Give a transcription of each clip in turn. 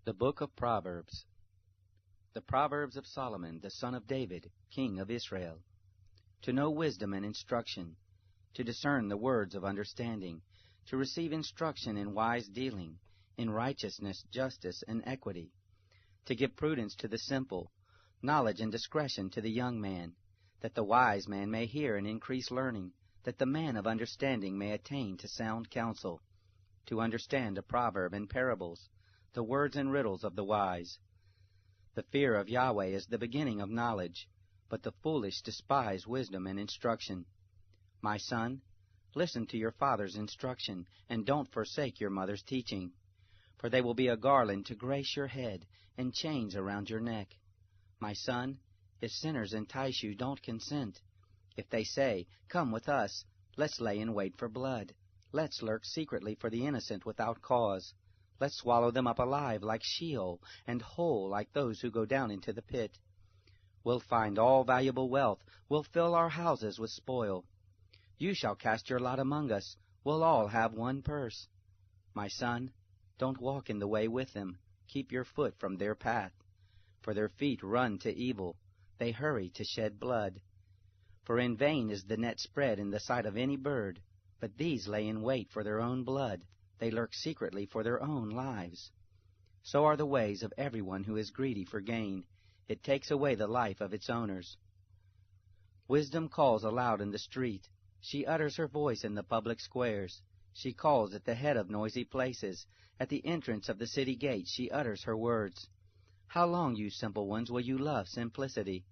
The Book of Proverbs. The Proverbs of Solomon, the son of David, king of Israel. To know wisdom and instruction, to discern the words of understanding, to receive instruction in wise dealing, in righteousness, justice, and equity, to give prudence to the simple, knowledge and discretion to the young man, that the wise man may hear and increase learning, that the man of understanding may attain to sound counsel, to understand a proverb and parables, the words and riddles of the wise. The fear of Yahweh is the beginning of knowledge, but the foolish despise wisdom and instruction. My son, listen to your father's instruction, and don't forsake your mother's teaching, for they will be a garland to grace your head and chains around your neck. My son, if sinners entice you, don't consent. If they say, "Come with us, let's lay in wait for blood. Let's lurk secretly for the innocent without cause. Let's swallow them up alive like Sheol, and whole like those who go down into the pit. We'll find all valuable wealth. We'll fill our houses with spoil. You shall cast your lot among us. We'll all have one purse." My son, don't walk in the way with them. Keep your foot from their path. For their feet run to evil. They hurry to shed blood. For in vain is the net spread in the sight of any bird, but these lay in wait for their own blood. They lurk secretly for their own lives. So are the ways of everyone who is greedy for gain. It takes away the life of its owners. Wisdom calls aloud in the street. She utters her voice in the public squares. She calls at the head of noisy places. At the entrance of the city gates she utters her words. How long, you simple ones, will you love simplicity?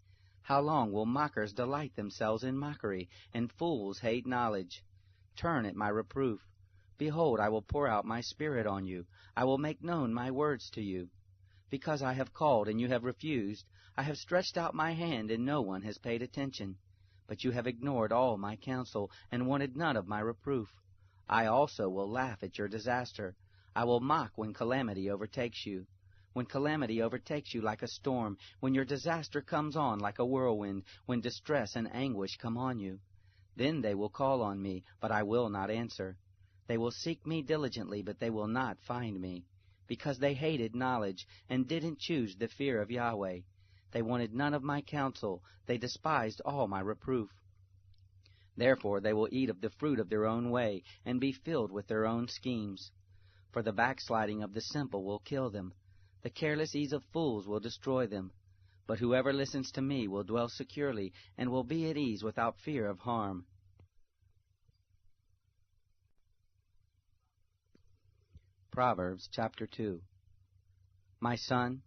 How long will mockers delight themselves in mockery, and fools hate knowledge? Turn at my reproof. Behold, I will pour out my spirit on you. I will make known my words to you. Because I have called and you have refused, I have stretched out my hand and no one has paid attention. But you have ignored all my counsel and wanted none of my reproof. I also will laugh at your disaster. I will mock when calamity overtakes you. When calamity overtakes you like a storm, when your disaster comes on like a whirlwind, when distress and anguish come on you. Then they will call on me, but I will not answer. They will seek me diligently, but they will not find me, because they hated knowledge and didn't choose the fear of Yahweh. They wanted none of my counsel. They despised all my reproof. Therefore they will eat of the fruit of their own way and be filled with their own schemes. For the backsliding of the simple will kill them. The careless ease of fools will destroy them. But whoever listens to me will dwell securely and will be at ease without fear of harm. Proverbs chapter 2. My son,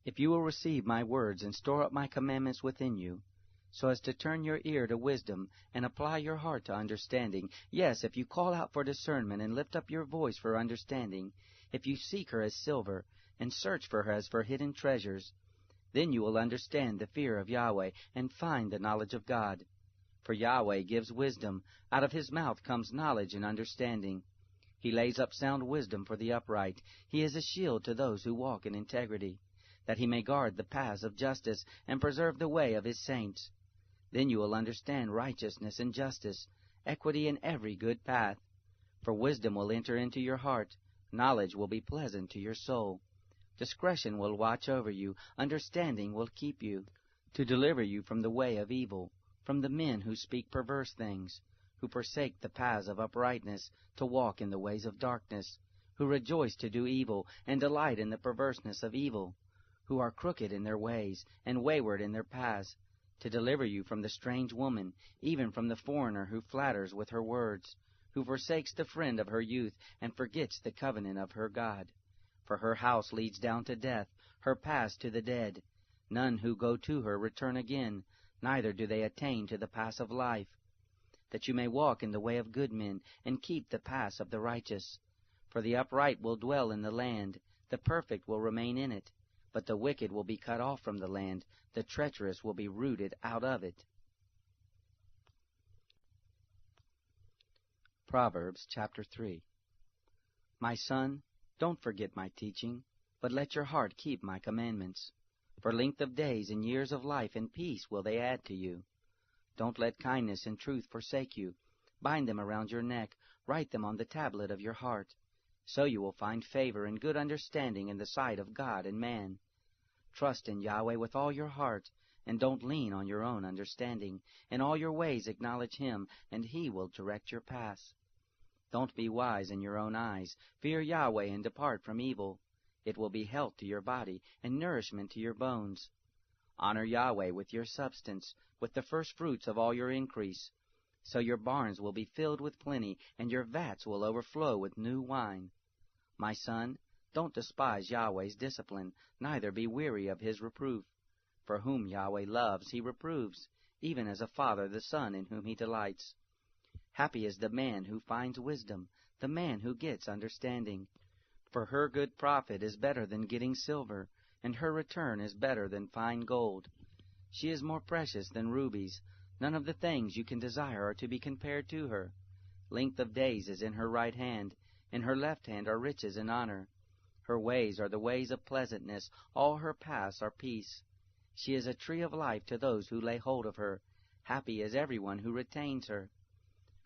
if you will receive my words and store up my commandments within you, so as to turn your ear to wisdom and apply your heart to understanding, yes, if you call out for discernment and lift up your voice for understanding, if you seek her as silver and search for her as for hidden treasures, then you will understand the fear of Yahweh and find the knowledge of God. For Yahweh gives wisdom. Out of his mouth comes knowledge and understanding. He lays up sound wisdom for the upright. He is a shield to those who walk in integrity, that he may guard the paths of justice and preserve the way of his saints. Then you will understand righteousness and justice, equity and every good path. For wisdom will enter into your heart, knowledge will be pleasant to your soul. Discretion will watch over you, understanding will keep you, to deliver you from the way of evil, from the men who speak perverse things, who forsake the paths of uprightness, to walk in the ways of darkness, who rejoice to do evil, and delight in the perverseness of evil, who are crooked in their ways, and wayward in their paths, to deliver you from the strange woman, even from the foreigner who flatters with her words, who forsakes the friend of her youth, and forgets the covenant of her God. For her house leads down to death, her paths to the dead. None who go to her return again, neither do they attain to the paths of life. That you may walk in the way of good men, and keep the paths of the righteous. For the upright will dwell in the land, the perfect will remain in it, but the wicked will be cut off from the land, the treacherous will be rooted out of it. Proverbs chapter 3. My son, don't forget my teaching, but let your heart keep my commandments. For length of days and years of life and peace will they add to you. Don't let kindness and truth forsake you. Bind them around your neck. Write them on the tablet of your heart. So you will find favor and good understanding in the sight of God and man. Trust in Yahweh with all your heart, and don't lean on your own understanding. In all your ways acknowledge Him, and He will direct your paths. Don't be wise in your own eyes. Fear Yahweh and depart from evil. It will be health to your body and nourishment to your bones. Honor Yahweh with your substance, with the first fruits of all your increase. So your barns will be filled with plenty, and your vats will overflow with new wine. My son, don't despise Yahweh's discipline, neither be weary of His reproof. For whom Yahweh loves He reproves, even as a father the son in whom He delights. Happy is the man who finds wisdom, the man who gets understanding. For her good profit is better than getting silver, and her return is better than fine gold. She is more precious than rubies. None of the things you can desire are to be compared to her. Length of days is in her right hand, in her left hand are riches and honor. Her ways are the ways of pleasantness, all her paths are peace. She is a tree of life to those who lay hold of her. Happy is everyone who retains her.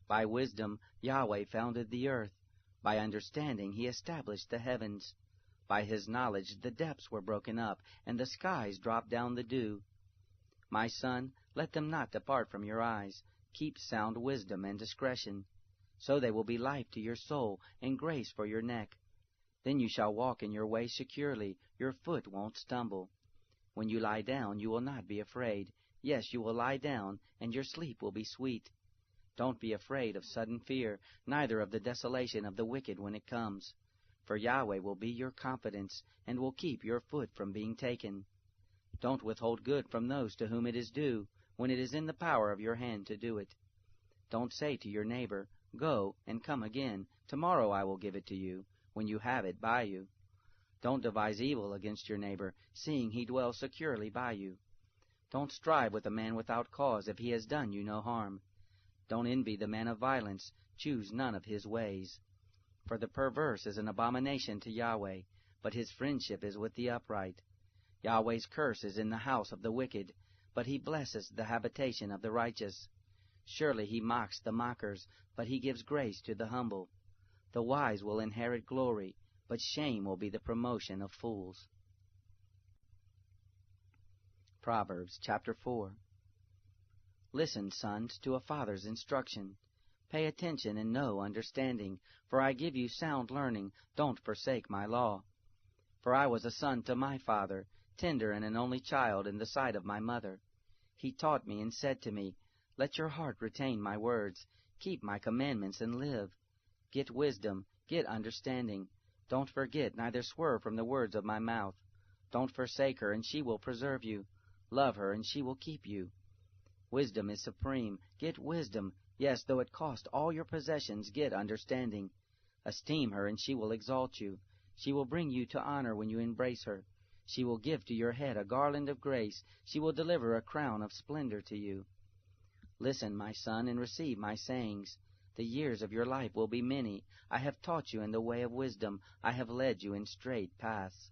By wisdom Yahweh founded the earth. By understanding He established the heavens. By His knowledge the depths were broken up, and the skies dropped down the dew. My son, let them not depart from your eyes. Keep sound wisdom and discretion. So they will be life to your soul, and grace for your neck. Then you shall walk in your way securely, your foot won't stumble. When you lie down, you will not be afraid. Yes, you will lie down, and your sleep will be sweet. Don't be afraid of sudden fear, neither of the desolation of the wicked when it comes. For Yahweh will be your confidence, and will keep your foot from being taken. Don't withhold good from those to whom it is due, when it is in the power of your hand to do it. Don't say to your neighbor, Go, and come again. Tomorrow I will give it to you, when you have it by you. Don't devise evil against your neighbor, seeing he dwells securely by you. Don't strive with a man without cause, if he has done you no harm. Don't envy the man of violence, choose none of his ways. For the perverse is an abomination to Yahweh, but his friendship is with the upright. Yahweh's curse is in the house of the wicked, but He blesses the habitation of the righteous. Surely He mocks the mockers, but He gives grace to the humble. The wise will inherit glory, but shame will be the promotion of fools. Proverbs chapter 4. Listen, sons, to a father's instruction. Pay attention and know understanding, for I give you sound learning. Don't forsake my law. For I was a son to my father, tender and an only child in the sight of my mother. He taught me and said to me, Let your heart retain my words. Keep my commandments and live. Get wisdom, get understanding. Don't forget, neither swerve from the words of my mouth. Don't forsake her, and she will preserve you. Love her, and she will keep you. Wisdom is supreme. Get wisdom. Yes, though it cost all your possessions, get understanding. Esteem her, and she will exalt you. She will bring you to honor when you embrace her. She will give to your head a garland of grace. She will deliver a crown of splendor to you. Listen, my son, and receive my sayings. The years of your life will be many. I have taught you in the way of wisdom. I have led you in straight paths.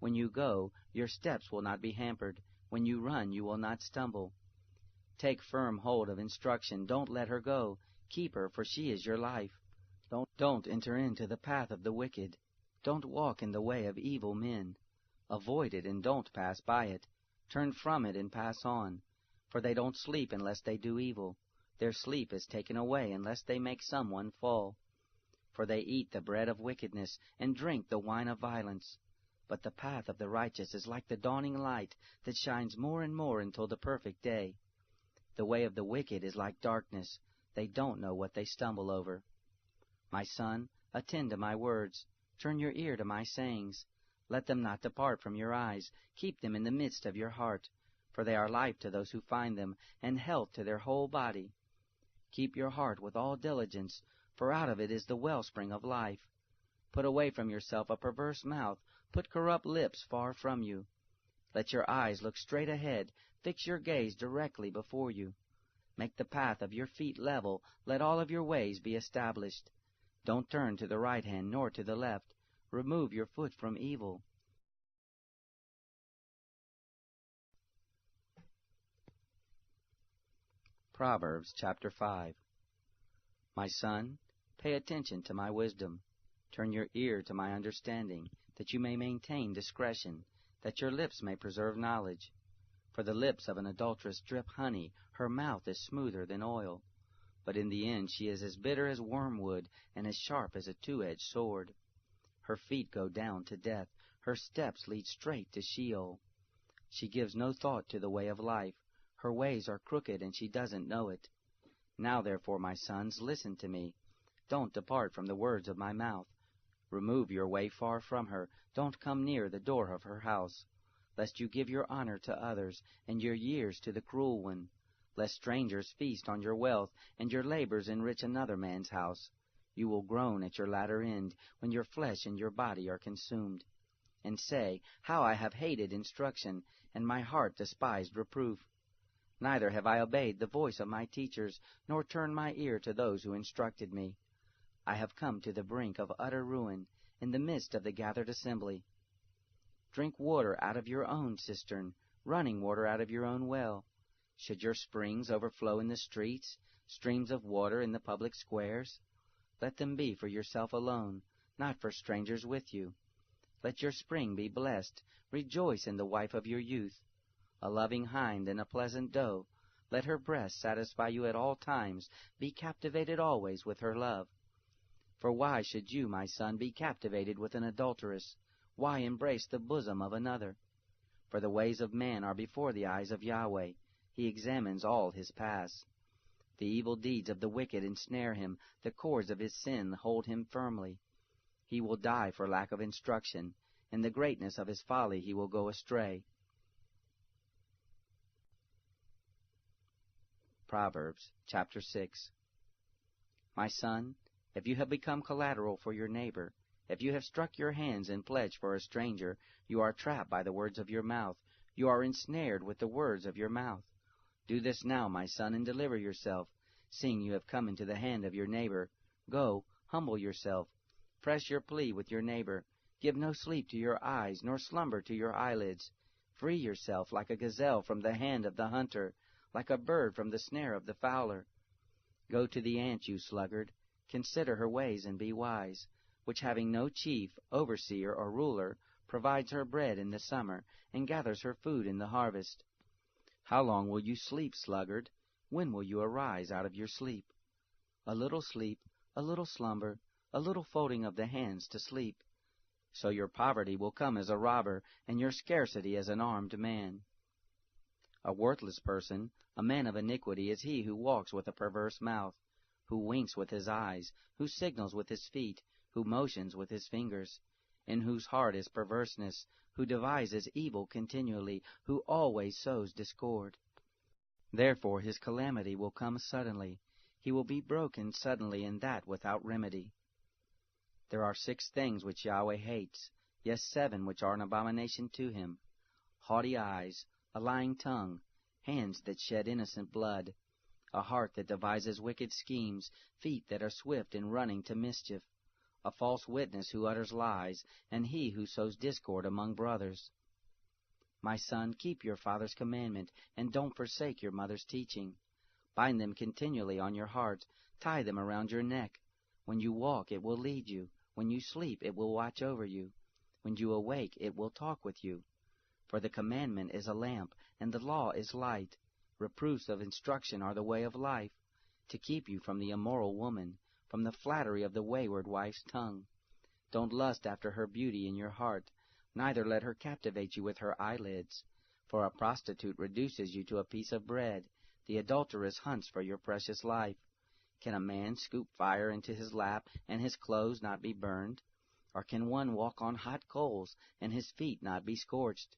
When you go, your steps will not be hampered. When you run, you will not stumble. Take firm hold of instruction. Don't let her go. Keep her, for she is your life. Don't enter into the path of the wicked. Don't walk in the way of evil men. Avoid it, and don't pass by it. Turn from it and pass on. For they don't sleep unless they do evil. Their sleep is taken away unless they make someone fall. For they eat the bread of wickedness, and drink the wine of violence. But the path of the righteous is like the dawning light, that shines more and more until the perfect day. The way of the wicked is like darkness. They don't know what they stumble over. My son, attend to my words. Turn your ear to my sayings. Let them not depart from your eyes. Keep them in the midst of your heart, for they are life to those who find them, and health to their whole body. Keep your heart with all diligence, for out of it is the wellspring of life. Put away from yourself a perverse mouth. Put corrupt lips far from you. Let your eyes look straight ahead. Fix your gaze directly before you. Make the path of your feet level. Let all of your ways be established. Don't turn to the right hand nor to the left. Remove your foot from evil. Proverbs chapter 5. My son, pay attention to my wisdom. Turn your ear to my understanding, that you may maintain discretion, that your lips may preserve knowledge. For the lips of an adulteress drip honey, her mouth is smoother than oil. But in the end she is as bitter as wormwood, and as sharp as a two-edged sword. Her feet go down to death, her steps lead straight to Sheol. She gives no thought to the way of life, her ways are crooked, and she doesn't know it. Now therefore, my sons, listen to me. Don't depart from the words of my mouth. Remove your way far from her, don't come near the door of her house, lest you give your honor to others, and your years to the cruel one, lest strangers feast on your wealth, and your labors enrich another man's house. You will groan at your latter end, when your flesh and your body are consumed, and say, How I have hated instruction, and my heart despised reproof. Neither have I obeyed the voice of my teachers, nor turned my ear to those who instructed me. I have come to the brink of utter ruin, in the midst of the gathered assembly. Drink water out of your own cistern, running water out of your own well. Should your springs overflow in the streets, streams of water in the public squares? Let them be for yourself alone, not for strangers with you. Let your spring be blessed, rejoice in the wife of your youth. A loving hind and a pleasant doe, let her breast satisfy you at all times, be captivated always with her love. For why should you, my son, be captivated with an adulteress? Why embrace the bosom of another? For the ways of man are before the eyes of Yahweh. He examines all his paths. The evil deeds of the wicked ensnare him, the cords of his sin hold him firmly. He will die for lack of instruction. In the greatness of his folly he will go astray. Proverbs chapter 6. My son, if you have become collateral for your neighbor, if you have struck your hands in pledge for a stranger, you are trapped by the words of your mouth. You are ensnared with the words of your mouth. Do this now, my son, and deliver yourself, seeing you have come into the hand of your neighbor. Go, humble yourself. Press your plea with your neighbor. Give no sleep to your eyes, nor slumber to your eyelids. Free yourself like a gazelle from the hand of the hunter, like a bird from the snare of the fowler. Go to the ant, you sluggard. Consider her ways and be wise, which having no chief, overseer, or ruler, provides her bread in the summer, and gathers her food in the harvest. How long will you sleep, sluggard? When will you arise out of your sleep? A little sleep, a little slumber, a little folding of the hands to sleep. So your poverty will come as a robber, and your scarcity as an armed man. A worthless person, a man of iniquity, is he who walks with a perverse mouth, who winks with his eyes, who signals with his feet, who motions with his fingers, in whose heart is perverseness, who devises evil continually, who always sows discord. Therefore his calamity will come suddenly. He will be broken suddenly, and that without remedy. There are 6 things which Yahweh hates, yes, 7 which are an abomination to him: haughty eyes, a lying tongue, hands that shed innocent blood, a heart that devises wicked schemes, feet that are swift in running to mischief, a false witness who utters lies, and he who sows discord among brothers. My son, keep your father's commandment, and don't forsake your mother's teaching. Bind them continually on your heart, tie them around your neck. When you walk, it will lead you. When you sleep, it will watch over you. When you awake, it will talk with you. For the commandment is a lamp, and the law is light. Reproofs of instruction are the way of life, to keep you from the immoral woman, from the flattery of the wayward wife's tongue. Don't lust after her beauty in your heart, neither let her captivate you with her eyelids. For a prostitute reduces you to a piece of bread, the adulteress hunts for your precious life. Can a man scoop fire into his lap, and his clothes not be burned? Or can one walk on hot coals, and his feet not be scorched?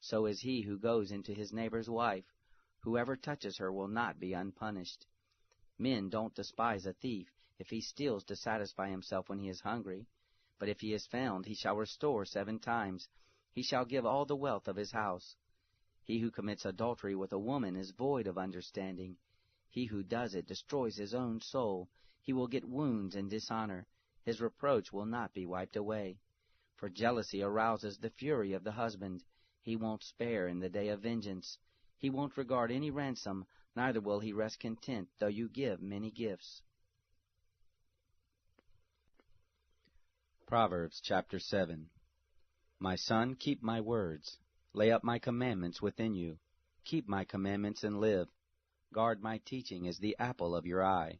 So is he who goes into his neighbor's wife. Whoever touches her will not be unpunished. Men don't despise a thief, if he steals to satisfy himself when he is hungry. But if he is found, he shall restore 7 times. He shall give all the wealth of his house. He who commits adultery with a woman is void of understanding. He who does it destroys his own soul. He will get wounds and dishonor. His reproach will not be wiped away. For jealousy arouses the fury of the husband. He won't spare in the day of vengeance. He won't regard any ransom, neither will he rest content, though you give many gifts. Proverbs chapter 7. My son, keep my words. Lay up my commandments within you. Keep my commandments and live. Guard my teaching as the apple of your eye.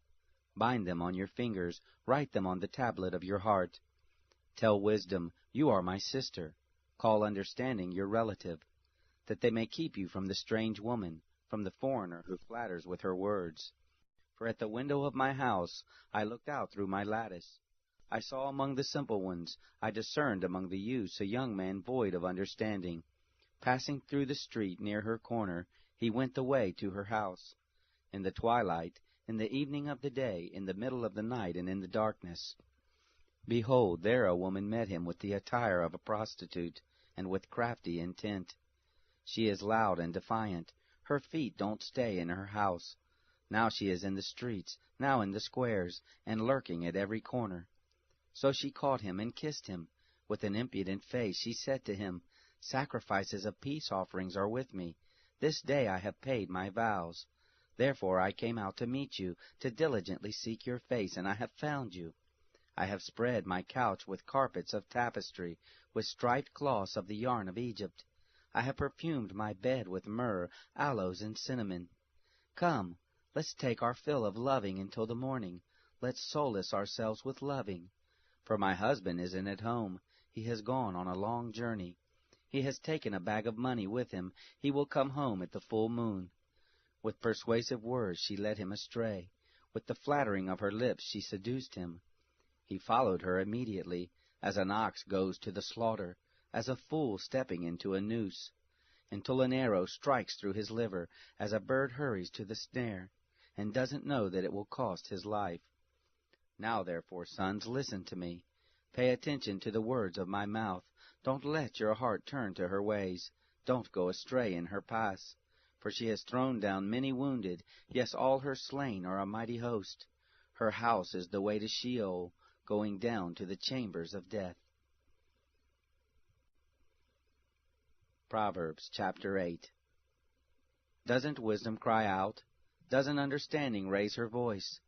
Bind them on your fingers. Write them on the tablet of your heart. Tell wisdom, you are my sister. Call understanding your relative, that they may keep you from the strange woman, from the foreigner who flatters with her words. For at the window of my house I looked out through my lattice. I saw among the simple ones, I discerned among the youths a young man void of understanding. Passing through the street near her corner, he went the way to her house. In the twilight, in the evening of the day, in the middle of the night, and in the darkness. Behold, there a woman met him with the attire of a prostitute, and with crafty intent. She is loud and defiant. Her feet don't stay in her house. Now she is in the streets, now in the squares, and lurking at every corner. So she caught him and kissed him. With an impudent face she said to him, Sacrifices of peace offerings are with me. This day I have paid my vows. Therefore I came out to meet you, to diligently seek your face, and I have found you. I have spread my couch with carpets of tapestry, with striped cloths of the yarn of Egypt. I have perfumed my bed with myrrh, aloes, and cinnamon. Come, let's take our fill of loving until the morning. Let's solace ourselves with loving. For my husband isn't at home. He has gone on a long journey. He has taken a bag of money with him. He will come home at the full moon. With persuasive words she led him astray. With the flattering of her lips she seduced him. He followed her immediately, as an ox goes to the slaughter, as a fool stepping into a noose, until an arrow strikes through his liver, as a bird hurries to the snare, and doesn't know that it will cost his life. Now therefore, sons, listen to me. Pay attention to the words of my mouth. Don't let your heart turn to her ways. Don't go astray in her paths. For she has thrown down many wounded, yes, all her slain are a mighty host. Her house is the way to Sheol, going down to the chambers of death. Proverbs chapter 8. Doesn't wisdom cry out? Doesn't understanding raise her voice?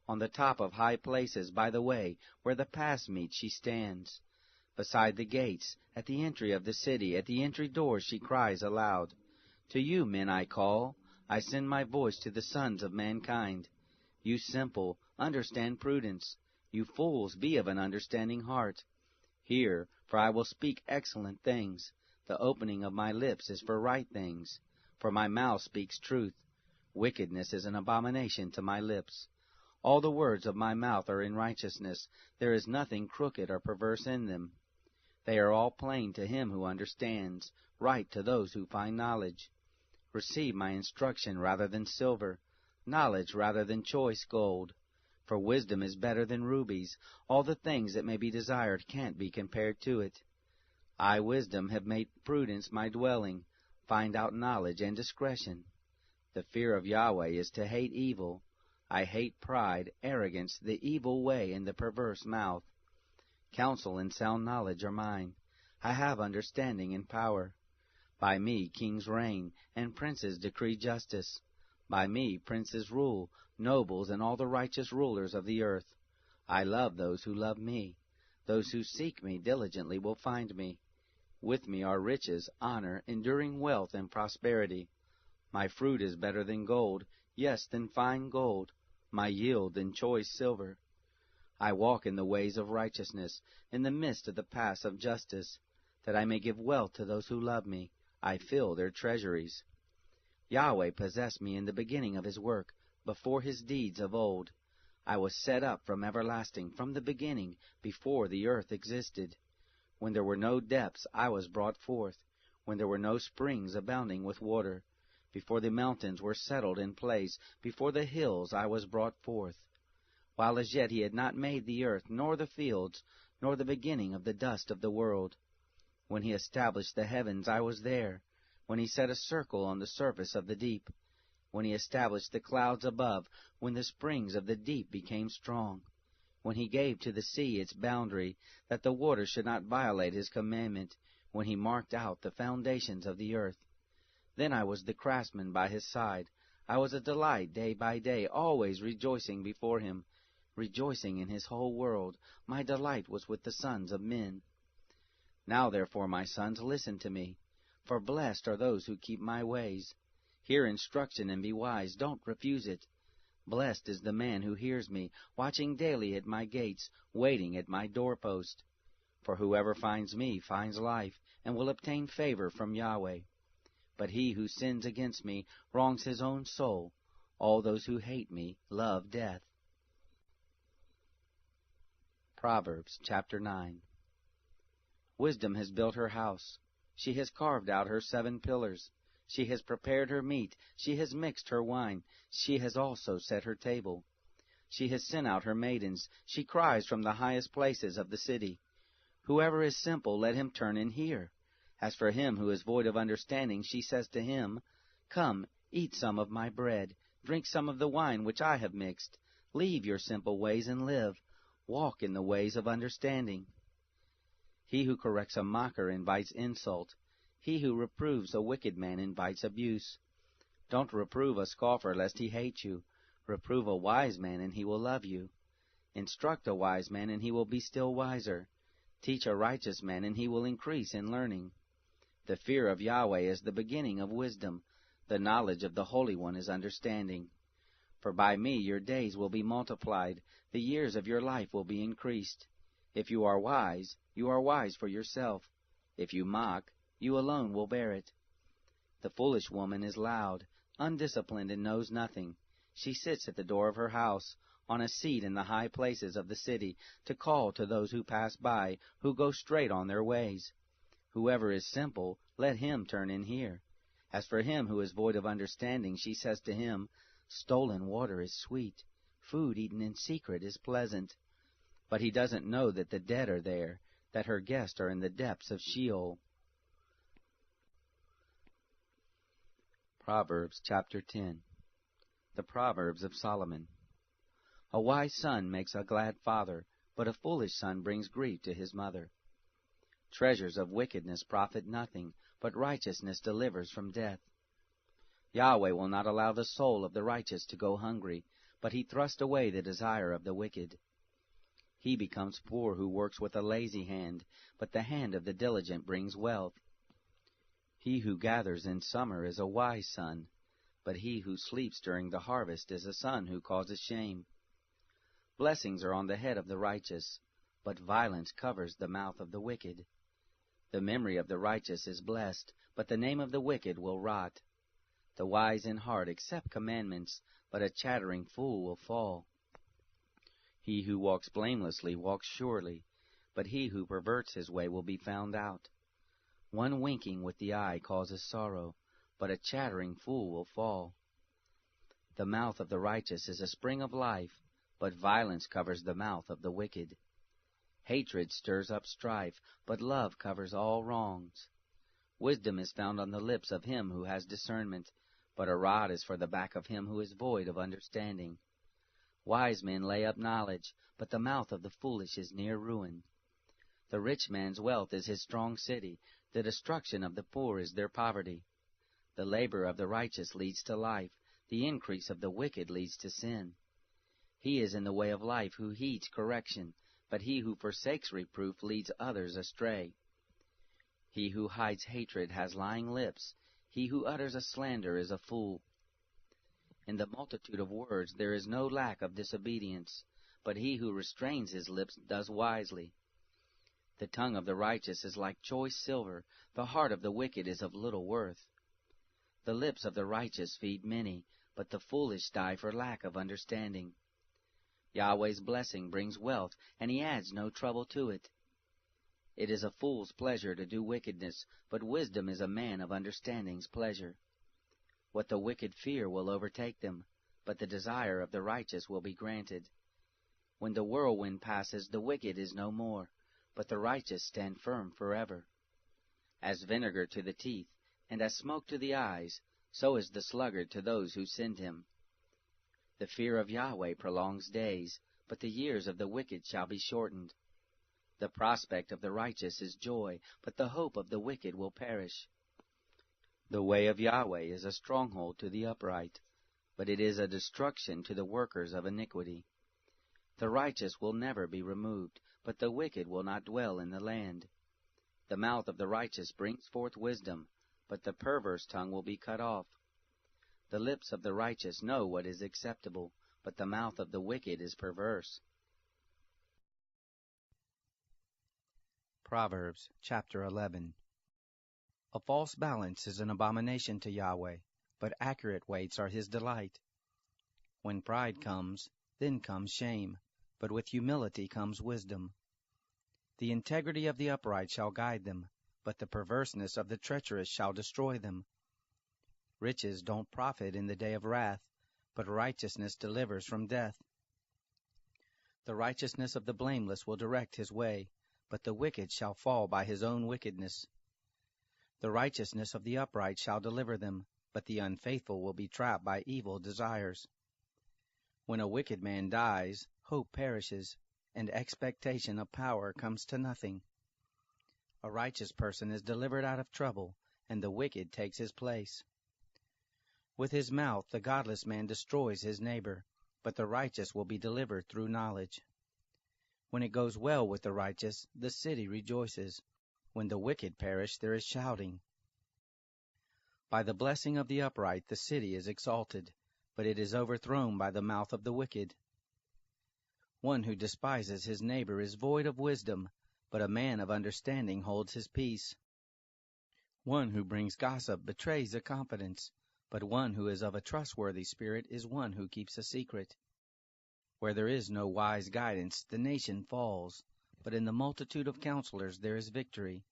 On the top of high places, by the way, where the paths meet, she stands. Beside the gates, at the entry of the city, at the entry doors she cries aloud. To you, men, I call. I send my voice to the sons of mankind. You simple, understand prudence. You fools, be of an understanding heart. Hear, for I will speak excellent things. The opening of my lips is for right things. For my mouth speaks truth. Wickedness is an abomination to my lips. All the words of my mouth are in righteousness. There is nothing crooked or perverse in them. They are all plain to him who understands, right to those who find knowledge. Receive my instruction rather than silver, knowledge rather than choice gold. For wisdom is better than rubies. All the things that may be desired can't be compared to it. I, wisdom, have made prudence my dwelling. Find out knowledge and discretion. The fear of Yahweh is to hate evil. I hate pride, arrogance, the evil way, and the perverse mouth. Counsel and sound knowledge are mine. I have understanding and power. By me kings reign, and princes decree justice. By me princes rule, nobles, and all the righteous rulers of the earth. I love those who love me. Those who seek me diligently will find me. With me are riches, honor, enduring wealth, and prosperity. My fruit is better than gold, yes, than fine gold, my yield than choice silver. I walk in the ways of righteousness, in the midst of the paths of justice, that I may give wealth to those who love me. I fill their treasuries. Yahweh possessed me in the beginning of his work, before his deeds of old. I was set up from everlasting, from the beginning, before the earth existed. When there were no depths, I was brought forth, when there were no springs abounding with water. Before the mountains were settled in place, before the hills I was brought forth. While as yet he had not made the earth, nor the fields, nor the beginning of the dust of the world. When he established the heavens, I was there. When he set a circle on the surface of the deep. When he established the clouds above, when the springs of the deep became strong. When he gave to the sea its boundary, that the water should not violate his commandment. When he marked out the foundations of the earth. Then I was the craftsman by his side. I was a delight day by day, always rejoicing before him. rejoicing in his whole world. My delight was with the sons of men. Now therefore, my sons, listen to me, for blessed are those who keep my ways. Hear instruction and be wise, don't refuse it. Blessed is the man who hears me, watching daily at my gates, waiting at my doorpost. For whoever finds me finds life, and will obtain favor from Yahweh. But he who sins against me wrongs his own soul. All those who hate me love death. Proverbs chapter 9. Wisdom has built her house. She has carved out her 7 pillars. She has prepared her meat. She has mixed her wine. She has also set her table. She has sent out her maidens. She cries from the highest places of the city. Whoever is simple, let him turn and hear. As for him who is void of understanding, she says to him, Come, eat some of my bread, drink some of the wine which I have mixed. Leave your simple ways and live. Walk in the ways of understanding. He who corrects a mocker invites insult. He who reproves a wicked man invites abuse. Don't reprove a scoffer lest he hate you. Reprove a wise man and he will love you. Instruct a wise man and he will be still wiser. Teach a righteous man and he will increase in learning. The fear of Yahweh is the beginning of wisdom. The knowledge of the Holy One is understanding. For by me your days will be multiplied. The years of your life will be increased. If you are wise for yourself. If you mock, you alone will bear it. The foolish woman is loud, undisciplined, and knows nothing. She sits at the door of her house, on a seat in the high places of the city, to call to those who pass by, who go straight on their ways. Whoever is simple, let him turn and hear. As for him who is void of understanding, she says to him, Stolen water is sweet. Food eaten in secret is pleasant. But he doesn't know that the dead are there, that her guests are in the depths of Sheol. Proverbs chapter 10. The Proverbs of Solomon. A wise son makes a glad father, but a foolish son brings grief to his mother. Treasures of wickedness profit nothing, but righteousness delivers from death. Yahweh will not allow the soul of the righteous to go hungry, but he thrusts away the desire of the wicked. He becomes poor who works with a lazy hand, but the hand of the diligent brings wealth. He who gathers in summer is a wise son, but he who sleeps during the harvest is a son who causes shame. Blessings are on the head of the righteous, but violence covers the mouth of the wicked. The memory of the righteous is blessed, but the name of the wicked will rot. The wise in heart accept commandments, but a chattering fool will fall. He who walks blamelessly walks surely, but he who perverts his way will be found out. One winking with the eye causes sorrow, but a chattering fool will fall. The mouth of the righteous is a spring of life, but violence covers the mouth of the wicked. Hatred stirs up strife, but love covers all wrongs. Wisdom is found on the lips of him who has discernment, but a rod is for the back of him who is void of understanding. Wise men lay up knowledge, but the mouth of the foolish is near ruin. The rich man's wealth is his strong city. The destruction of the poor is their poverty. The labor of the righteous leads to life. The increase of the wicked leads to sin. He is in the way of life who heeds correction, but he who forsakes reproof leads others astray. He who hides hatred has lying lips. He who utters a slander is a fool. In the multitude of words there is no lack of disobedience, but he who restrains his lips does wisely. The tongue of the righteous is like choice silver. The heart of the wicked is of little worth. The lips of the righteous feed many, but the foolish die for lack of understanding. Yahweh's blessing brings wealth, and he adds no trouble to it. It is a fool's pleasure to do wickedness, but wisdom is a man of understanding's pleasure. What the wicked fear will overtake them, but the desire of the righteous will be granted. When the whirlwind passes, the wicked is no more, but the righteous stand firm forever. As vinegar to the teeth, and as smoke to the eyes, so is the sluggard to those who send him. The fear of Yahweh prolongs days, but the years of the wicked shall be shortened. The prospect of the righteous is joy, but the hope of the wicked will perish. The way of Yahweh is a stronghold to the upright, but it is a destruction to the workers of iniquity. The righteous will never be removed, but the wicked will not dwell in the land. The mouth of the righteous brings forth wisdom, but the perverse tongue will be cut off. The lips of the righteous know what is acceptable, but the mouth of the wicked is perverse. Proverbs chapter 11. A false balance is an abomination to Yahweh, but accurate weights are his delight. When pride comes, then comes shame, but with humility comes wisdom. The integrity of the upright shall guide them, but the perverseness of the treacherous shall destroy them. Riches don't profit in the day of wrath, but righteousness delivers from death. The righteousness of the blameless will direct his way, but the wicked shall fall by his own wickedness. The righteousness of the upright shall deliver them, but the unfaithful will be trapped by evil desires. When a wicked man dies, hope perishes, and expectation of power comes to nothing. A righteous person is delivered out of trouble, and the wicked takes his place. With his mouth the godless man destroys his neighbor, but the righteous will be delivered through knowledge. When it goes well with the righteous, the city rejoices. When the wicked perish, there is shouting. By the blessing of the upright the city is exalted, but it is overthrown by the mouth of the wicked. One who despises his neighbor is void of wisdom, but a man of understanding holds his peace. One who brings gossip betrays a confidence, but one who is of a trustworthy spirit is one who keeps a secret. Where there is no wise guidance, the nation falls, but in the multitude of counselors there is victory.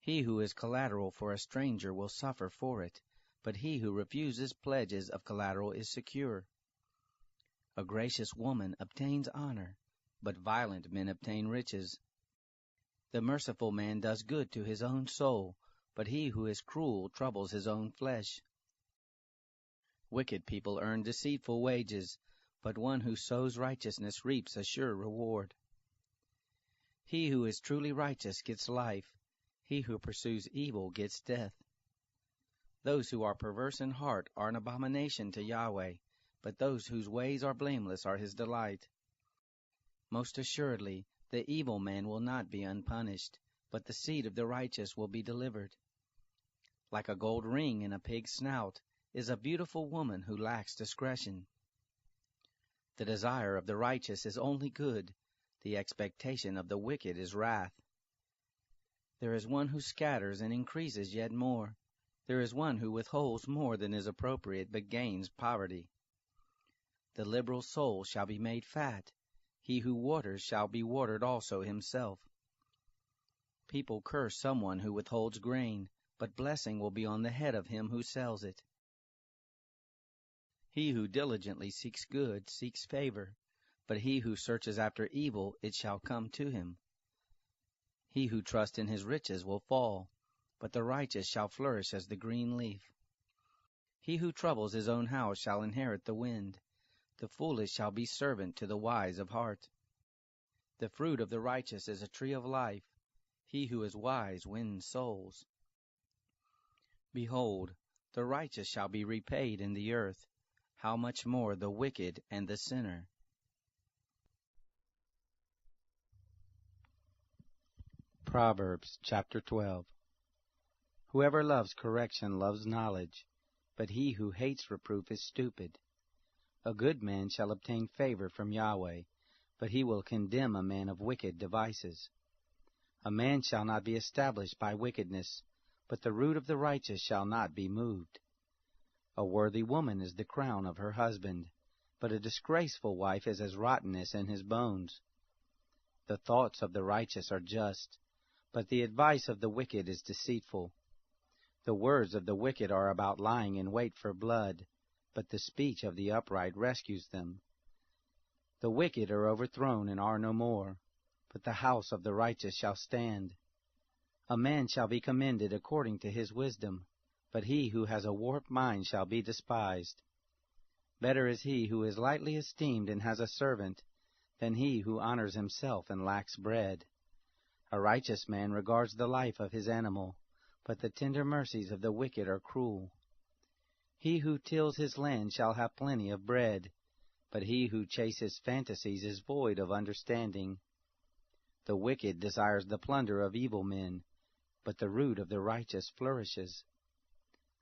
He who is collateral for a stranger will suffer for it, but he who refuses pledges of collateral is secure. A gracious woman obtains honor, but violent men obtain riches. The merciful man does good to his own soul, but he who is cruel troubles his own flesh. Wicked people earn deceitful wages, but one who sows righteousness reaps a sure reward. He who is truly righteous gets life. He who pursues evil gets death. Those who are perverse in heart are an abomination to Yahweh, but those whose ways are blameless are his delight. Most assuredly, the evil man will not be unpunished, but the seed of the righteous will be delivered. Like a gold ring in a pig's snout is a beautiful woman who lacks discretion. The desire of the righteous is only good, the expectation of the wicked is wrath. There is one who scatters and increases yet more. There is one who withholds more than is appropriate but gains poverty. The liberal soul shall be made fat. He who waters shall be watered also himself. People curse someone who withholds grain, but blessing will be on the head of him who sells it. He who diligently seeks good seeks favor, but he who searches after evil, it shall come to him. He who trusts in his riches will fall, but the righteous shall flourish as the green leaf. He who troubles his own house shall inherit the wind. The foolish shall be servant to the wise of heart. The fruit of the righteous is a tree of life. He who is wise wins souls. Behold, the righteous shall be repaid in the earth. How much more the wicked and the sinner? Proverbs chapter 12. Whoever loves correction loves knowledge, but he who hates reproof is stupid. A good man shall obtain favor from Yahweh, but he will condemn a man of wicked devices. A man shall not be established by wickedness, but the root of the righteous shall not be moved. A worthy woman is the crown of her husband, but a disgraceful wife is as rottenness in his bones. The thoughts of the righteous are just, but the advice of the wicked is deceitful. The words of the wicked are about lying in wait for blood, but the speech of the upright rescues them. The wicked are overthrown and are no more, but the house of the righteous shall stand. A man shall be commended according to his wisdom, but he who has a warped mind shall be despised. Better is he who is lightly esteemed and has a servant, than he who honors himself and lacks bread. A righteous man regards the life of his animal, but the tender mercies of the wicked are cruel. He who tills his land shall have plenty of bread, but he who chases fantasies is void of understanding. The wicked desires the plunder of evil men, but the root of the righteous flourishes.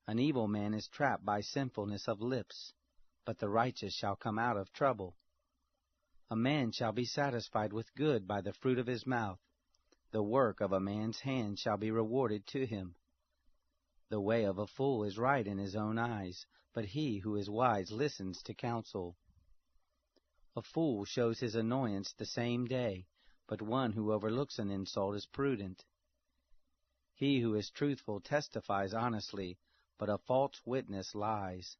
An evil man is trapped by sinfulness of lips, but the righteous shall come out of trouble. A man shall be satisfied with good by the fruit of his mouth. The work of a man's hand shall be rewarded to him. The way of a fool is right in his own eyes, but he who is wise listens to counsel. A fool shows his annoyance the same day, but one who overlooks an insult is prudent. He who is truthful testifies honestly, but a false witness lies.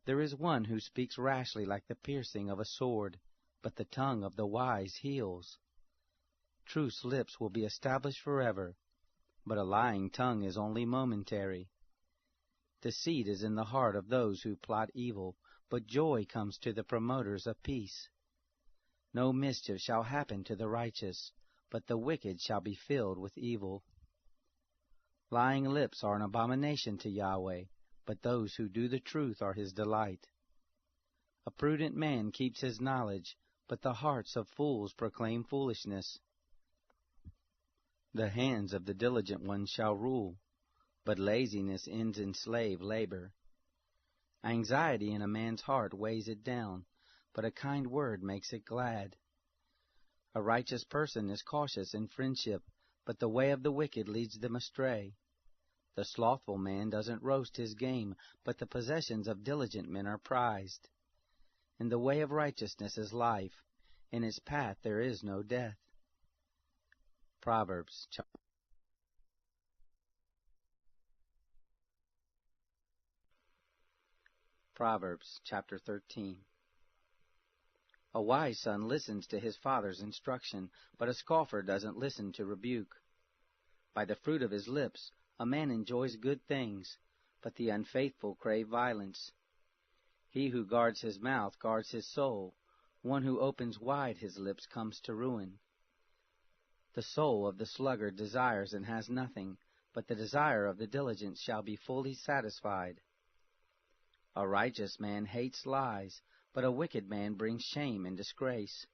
There is one who speaks rashly like the piercing of a sword, but the tongue of the wise heals. Truth's lips will be established forever, but a lying tongue is only momentary. Deceit is in the heart of those who plot evil, but joy comes to the promoters of peace. No mischief shall happen to the righteous, but the wicked shall be filled with evil. Lying lips are an abomination to Yahweh, but those who do the truth are his delight. A prudent man keeps his knowledge, but the hearts of fools proclaim foolishness. The hands of the diligent one shall rule, but laziness ends in slave labor. Anxiety in a man's heart weighs it down, but a kind word makes it glad. A righteous person is cautious in friendship, but the way of the wicked leads them astray. The slothful man doesn't roast his game, but the possessions of diligent men are prized. In the way of righteousness is life, in its path there is no death. Proverbs chapter 13. A wise son listens to his father's instruction, but a scoffer doesn't listen to rebuke. By the fruit of his lips a man enjoys good things, but the unfaithful crave violence. He who guards his mouth guards his soul. One who opens wide his lips comes to ruin. The soul of the sluggard desires and has nothing, but the desire of the diligent shall be fully satisfied. A righteous man hates lies, but a wicked man brings shame and disgrace.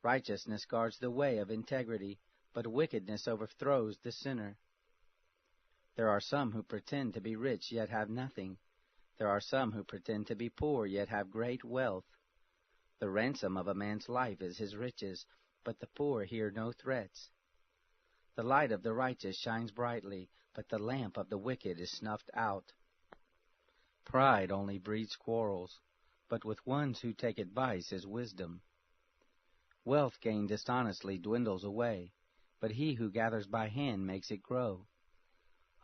Righteousness guards the way of integrity, but wickedness overthrows the sinner. There are some who pretend to be rich yet have nothing. There are some who pretend to be poor yet have great wealth. The ransom of a man's life is his riches, but the poor hear no threats. The light of the righteous shines brightly, but the lamp of the wicked is snuffed out. Pride only breeds quarrels, but with ones who take advice is wisdom. Wealth gained dishonestly dwindles away, but he who gathers by hand makes it grow.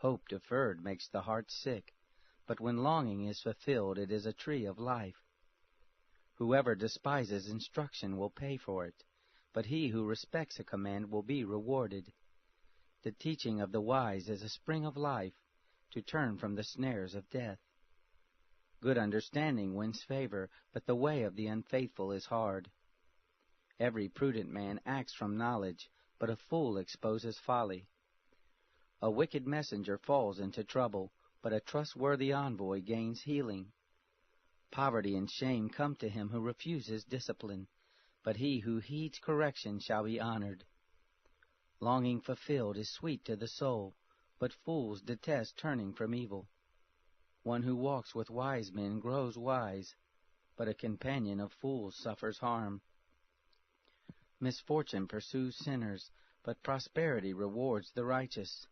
Hope deferred makes the heart sick, but when longing is fulfilled it is a tree of life. Whoever despises instruction will pay for it, but he who respects a command will be rewarded. The teaching of the wise is a spring of life, to turn from the snares of death. Good understanding wins favor, but the way of the unfaithful is hard. Every prudent man acts from knowledge, but a fool exposes folly. A wicked messenger falls into trouble, but a trustworthy envoy gains healing. Poverty and shame come to him who refuses discipline, but he who heeds correction shall be honored. Longing fulfilled is sweet to the soul, but fools detest turning from evil. One who walks with wise men grows wise, but a companion of fools suffers harm. Misfortune pursues sinners, but prosperity rewards the righteous.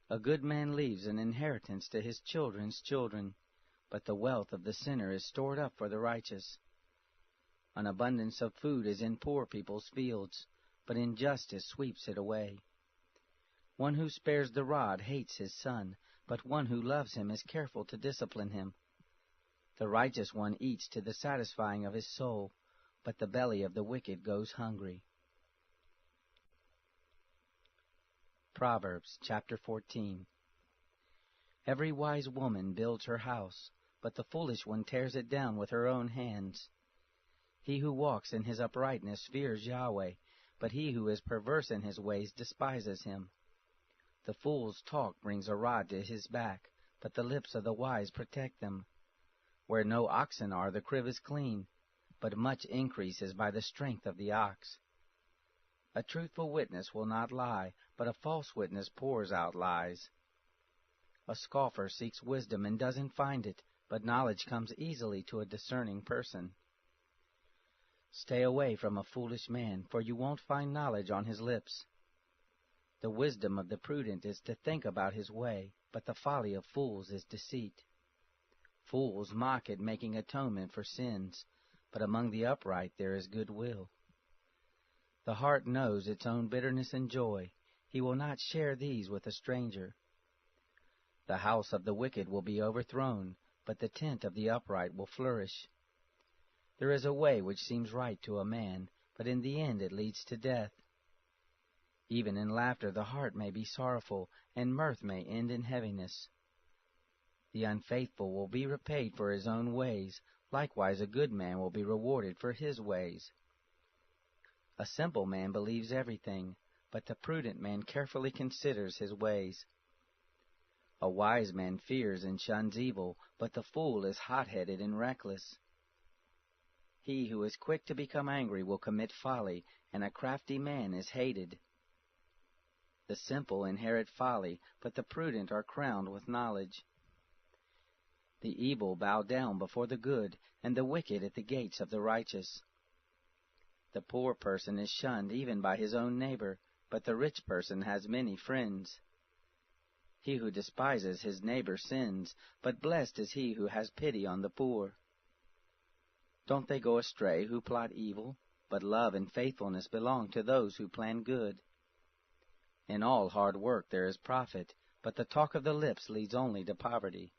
A good man leaves an inheritance to his children's children, but the wealth of the sinner is stored up for the righteous. An abundance of food is in poor people's fields, but injustice sweeps it away. One who spares the rod hates his son, but one who loves him is careful to discipline him. The righteous one eats to the satisfying of his soul, but the belly of the wicked goes hungry. Proverbs chapter 14. Every wise woman builds her house, but the foolish one tears it down with her own hands. He who walks in his uprightness fears Yahweh, but he who is perverse in his ways despises him. The fool's talk brings a rod to his back, but the lips of the wise protect them. Where no oxen are, the crib is clean, but much increase is by the strength of the ox. A truthful witness will not lie, but a false witness pours out lies. A scoffer seeks wisdom and doesn't find it, but knowledge comes easily to a discerning person. Stay away from a foolish man, for you won't find knowledge on his lips. The wisdom of the prudent is to think about his way, but the folly of fools is deceit. Fools mock at making atonement for sins, but among the upright there is goodwill. The heart knows its own bitterness and joy. He will not share these with a stranger. The house of the wicked will be overthrown, but the tent of the upright will flourish. There is a way which seems right to a man, but in the end it leads to death. Even in laughter the heart may be sorrowful, and mirth may end in heaviness. The unfaithful will be repaid for his own ways, likewise a good man will be rewarded for his ways. A simple man believes everything, but the prudent man carefully considers his ways. A wise man fears and shuns evil, but the fool is hot-headed and reckless. He who is quick to become angry will commit folly, and a crafty man is hated. The simple inherit folly, but the prudent are crowned with knowledge. The evil bow down before the good, and the wicked at the gates of the righteous. The poor person is shunned even by his own neighbor, but the rich person has many friends. He who despises his neighbor sins, but blessed is he who has pity on the poor. Don't they go astray who plot evil? But love and faithfulness belong to those who plan good. In all hard work there is profit, but the talk of the lips leads only to poverty.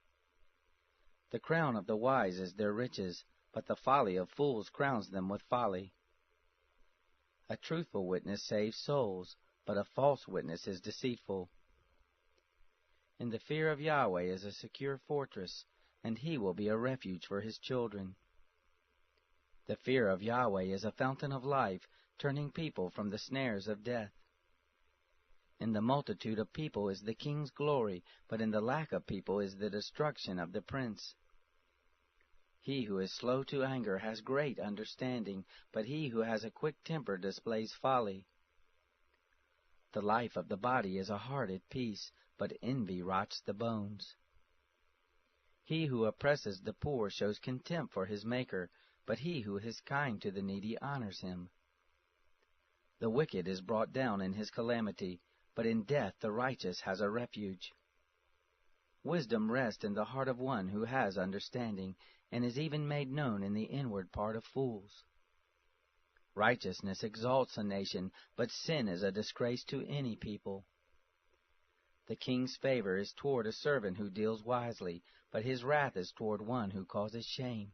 The crown of the wise is their riches, but the folly of fools crowns them with folly. A truthful witness saves souls, but a false witness is deceitful. In the fear of Yahweh is a secure fortress, and he will be a refuge for his children. The fear of Yahweh is a fountain of life, turning people from the snares of death. In the multitude of people is the king's glory, but in the lack of people is the destruction of the prince. He who is slow to anger has great understanding, but he who has a quick temper displays folly. The life of the body is a heart at peace, but envy rots the bones. He who oppresses the poor shows contempt for his Maker, but he who is kind to the needy honors him. The wicked is brought down in his calamity, but in death the righteous has a refuge. Wisdom rests in the heart of one who has understanding, and is even made known in the inward part of fools. Righteousness exalts a nation, but sin is a disgrace to any people. The king's favor is toward a servant who deals wisely, but his wrath is toward one who causes shame.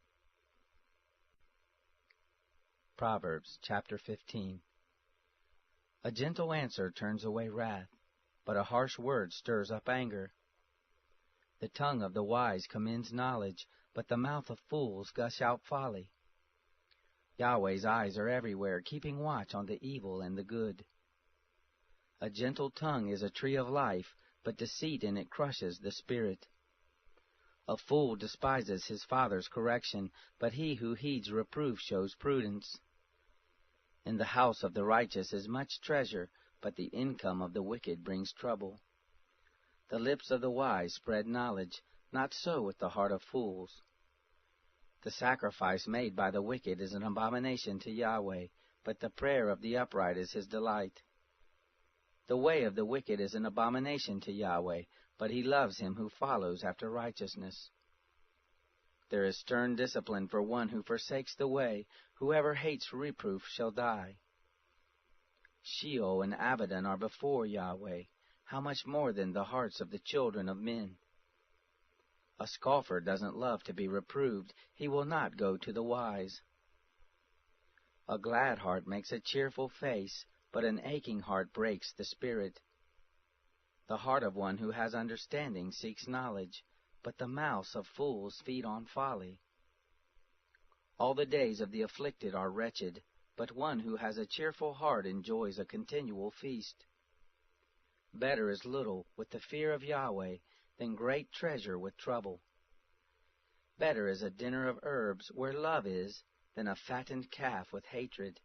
Proverbs chapter 15. A gentle answer turns away wrath, but a harsh word stirs up anger. The tongue of the wise commends knowledge, but the mouth of fools gush out folly. Yahweh's eyes are everywhere, keeping watch on the evil and the good. A gentle tongue is a tree of life, but deceit in it crushes the spirit. A fool despises his father's correction, but he who heeds reproof shows prudence. In the house of the righteous is much treasure, but the income of the wicked brings trouble. The lips of the wise spread knowledge, not so with the heart of fools. The sacrifice made by the wicked is an abomination to Yahweh, but the prayer of the upright is his delight. The way of the wicked is an abomination to Yahweh, but he loves him who follows after righteousness. There is stern discipline for one who forsakes the way. Whoever hates reproof shall die. Sheol and Abaddon are before Yahweh. How much more than the hearts of the children of men? A scoffer doesn't love to be reproved. He will not go to the wise. A glad heart makes a cheerful face, but an aching heart breaks the spirit. The heart of one who has understanding seeks knowledge, but the mouths of fools feed on folly. All the days of the afflicted are wretched, but one who has a cheerful heart enjoys a continual feast. Better is little with the fear of Yahweh than great treasure with trouble. Better is a dinner of herbs where love is than a fattened calf with hatred.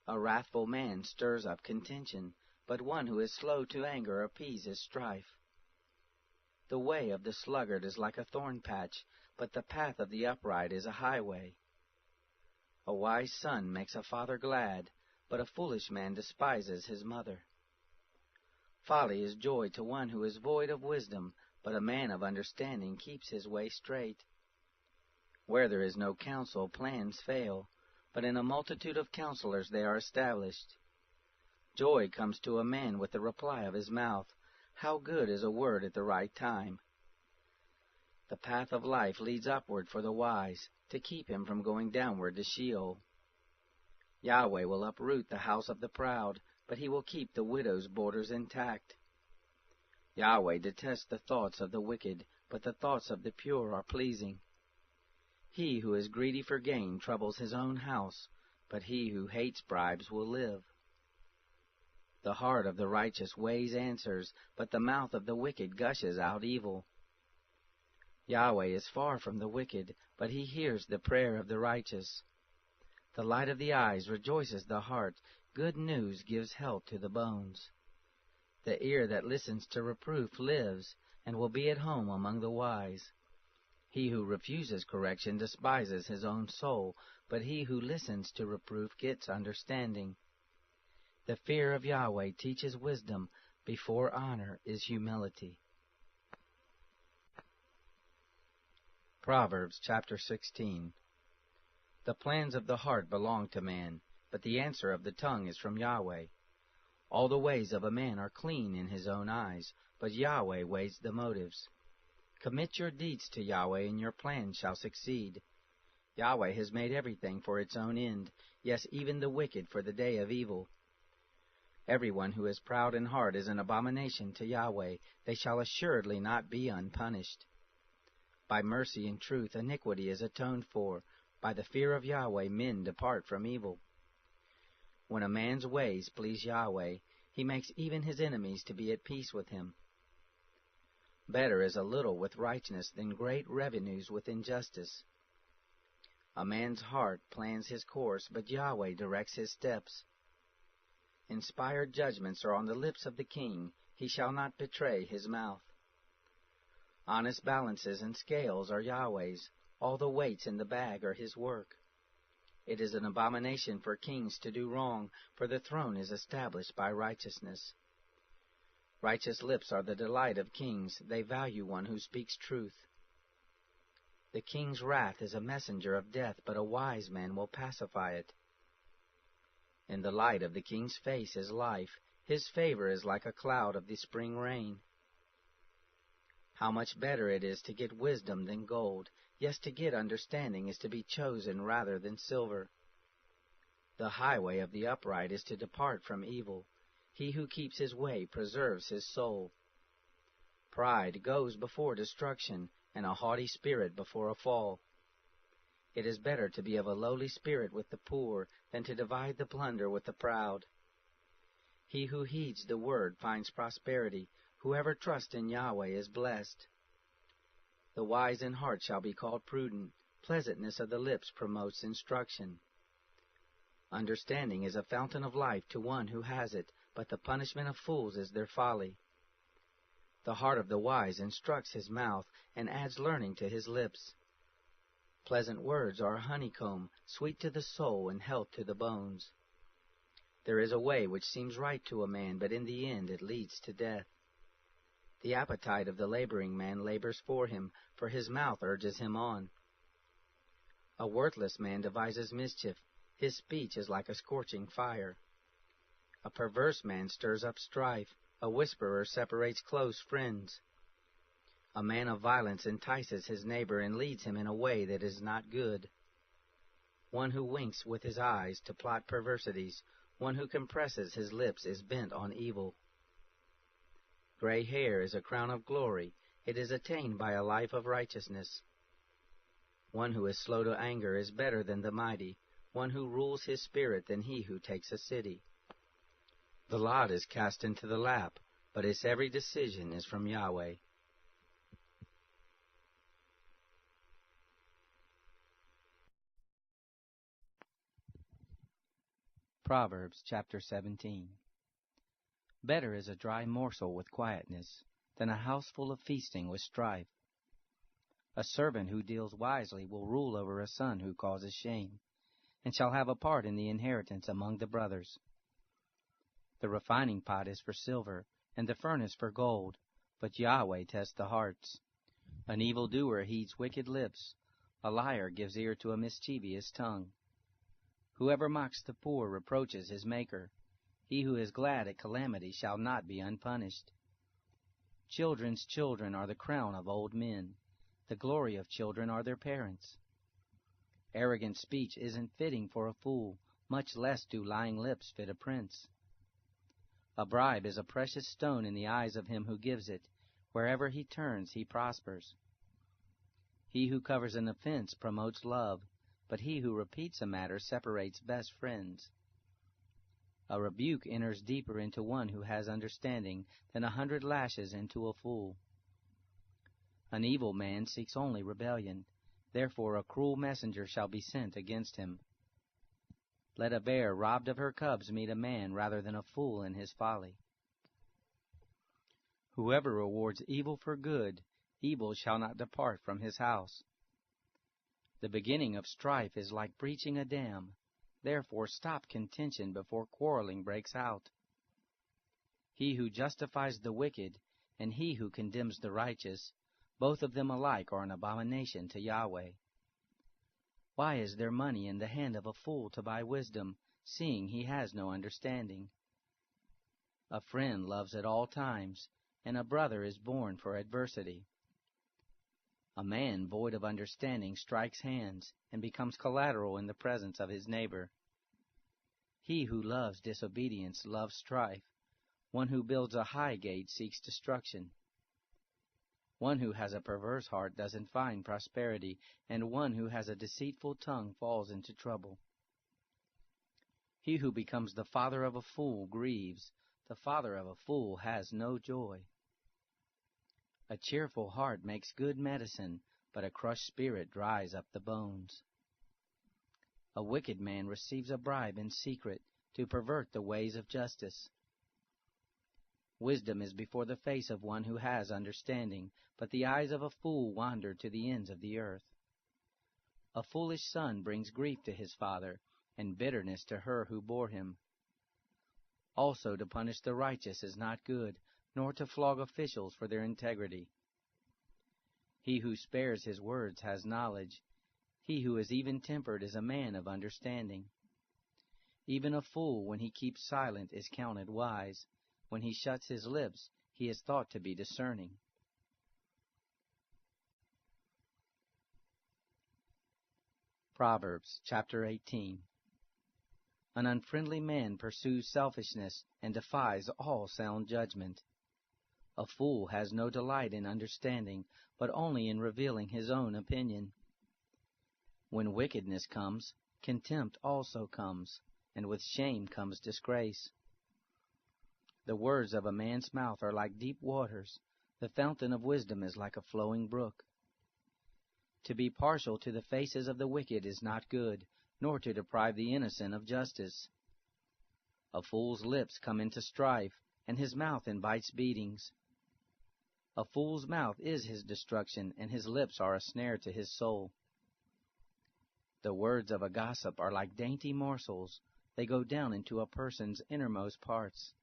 A wrathful man stirs up contention, but one who is slow to anger appeases strife. The way of the sluggard is like a thorn patch, but the path of the upright is a highway. A wise son makes a father glad, but a foolish man despises his mother. Folly is joy to one who is void of wisdom, but a man of understanding keeps his way straight. Where there is no counsel, plans fail, but in a multitude of counselors they are established. Joy comes to a man with the reply of his mouth. How good is a word at the right time! The path of life leads upward for the wise, to keep him from going downward to Sheol. Yahweh will uproot the house of the proud, but he will keep the widow's borders intact. Yahweh detests the thoughts of the wicked, but the thoughts of the pure are pleasing. He who is greedy for gain troubles his own house, but he who hates bribes will live. The heart of the righteous weighs answers, but the mouth of the wicked gushes out evil. Yahweh is far from the wicked, but he hears the prayer of the righteous. The light of the eyes rejoices the heart. Good news gives health to the bones. The ear that listens to reproof lives, and will be at home among the wise. He who refuses correction despises his own soul, but he who listens to reproof gets understanding. The fear of Yahweh teaches wisdom. Before honor is humility. Proverbs chapter 16. The plans of the heart belong to man, but the answer of the tongue is from Yahweh. All the ways of a man are clean in his own eyes, but Yahweh weighs the motives. Commit your deeds to Yahweh, and your plans shall succeed. Yahweh has made everything for its own end, yes, even the wicked for the day of evil. Everyone who is proud in heart is an abomination to Yahweh. They shall assuredly not be unpunished. By mercy and truth iniquity is atoned for. By the fear of Yahweh men depart from evil. When a man's ways please Yahweh, he makes even his enemies to be at peace with him. Better is a little with righteousness than great revenues with injustice. A man's heart plans his course, but Yahweh directs his steps. Inspired judgments are on the lips of the king. He shall not betray his mouth. Honest balances and scales are Yahweh's. All the weights in the bag are his work. It is an abomination for kings to do wrong, for the throne is established by righteousness. Righteous lips are the delight of kings. They value one who speaks truth. The king's wrath is a messenger of death, but a wise man will pacify it. In the light of the king's face is life. His favor is like a cloud of the spring rain. How much better it is to get wisdom than gold. Yes, to get understanding is to be chosen rather than silver. The highway of the upright is to depart from evil. He who keeps his way preserves his soul. Pride goes before destruction, and a haughty spirit before a fall. It is better to be of a lowly spirit with the poor than to divide the plunder with the proud. He who heeds the word finds prosperity. Whoever trusts in Yahweh is blessed. The wise in heart shall be called prudent. Pleasantness of the lips promotes instruction. Understanding is a fountain of life to one who has it, but the punishment of fools is their folly. The heart of the wise instructs his mouth, and adds learning to his lips. Pleasant words are a honeycomb, sweet to the soul and health to the bones. There is a way which seems right to a man, but in the end it leads to death. The appetite of the laboring man labors for him, for his mouth urges him on. A worthless man devises mischief. His speech is like a scorching fire. A perverse man stirs up strife. A whisperer separates close friends. A man of violence entices his neighbor and leads him in a way that is not good. One who winks with his eyes to plot perversities, one who compresses his lips is bent on evil. Gray hair is a crown of glory. It is attained by a life of righteousness. One who is slow to anger is better than the mighty, one who rules his spirit than he who takes a city. The lot is cast into the lap, but its every decision is from Yahweh. Proverbs chapter 17. Better is a dry morsel with quietness than a house full of feasting with strife. A servant who deals wisely will rule over a son who causes shame, and shall have a part in the inheritance among the brothers. The refining pot is for silver, and the furnace for gold, but Yahweh tests the hearts. An evildoer heeds wicked lips, a liar gives ear to a mischievous tongue. Whoever mocks the poor reproaches his Maker. He who is glad at calamity shall not be unpunished. Children's children are the crown of old men. The glory of children are their parents. Arrogant speech isn't fitting for a fool, much less do lying lips fit a prince. A bribe is a precious stone in the eyes of him who gives it. Wherever he turns, he prospers. He who covers an offense promotes love, but he who repeats a matter separates best friends. A rebuke enters deeper into one who has understanding than 100 lashes into a fool. An evil man seeks only rebellion, therefore a cruel messenger shall be sent against him. Let a bear robbed of her cubs meet a man rather than a fool in his folly. Whoever rewards evil for good, evil shall not depart from his house. The beginning of strife is like breaching a dam. Therefore stop contention before quarreling breaks out. He who justifies the wicked, and he who condemns the righteous, both of them alike are an abomination to Yahweh. Why is there money in the hand of a fool to buy wisdom, seeing he has no understanding? A friend loves at all times, and a brother is born for adversity. A man void of understanding strikes hands, and becomes collateral in the presence of his neighbor. He who loves disobedience loves strife. One who builds a high gate seeks destruction. One who has a perverse heart doesn't find prosperity, and one who has a deceitful tongue falls into trouble. He who becomes the father of a fool grieves. The father of a fool has no joy. A cheerful heart makes good medicine, but a crushed spirit dries up the bones. A wicked man receives a bribe in secret to pervert the ways of justice. Wisdom is before the face of one who has understanding, but the eyes of a fool wander to the ends of the earth. A foolish son brings grief to his father, and bitterness to her who bore him. Also to punish the righteous is not good, nor to flog officials for their integrity. He who spares his words has knowledge. He who is even-tempered is a man of understanding. Even a fool, when he keeps silent, is counted wise. When he shuts his lips, he is thought to be discerning. Proverbs chapter 18. An unfriendly man pursues selfishness and defies all sound judgment. A fool has no delight in understanding, but only in revealing his own opinion. When wickedness comes, contempt also comes, and with shame comes disgrace. The words of a man's mouth are like deep waters. The fountain of wisdom is like a flowing brook. To be partial to the faces of the wicked is not good, nor to deprive the innocent of justice. A fool's lips come into strife, and his mouth invites beatings. A fool's mouth is his destruction, and his lips are a snare to his soul. The words of a gossip are like dainty morsels. They go down into a person's innermost parts.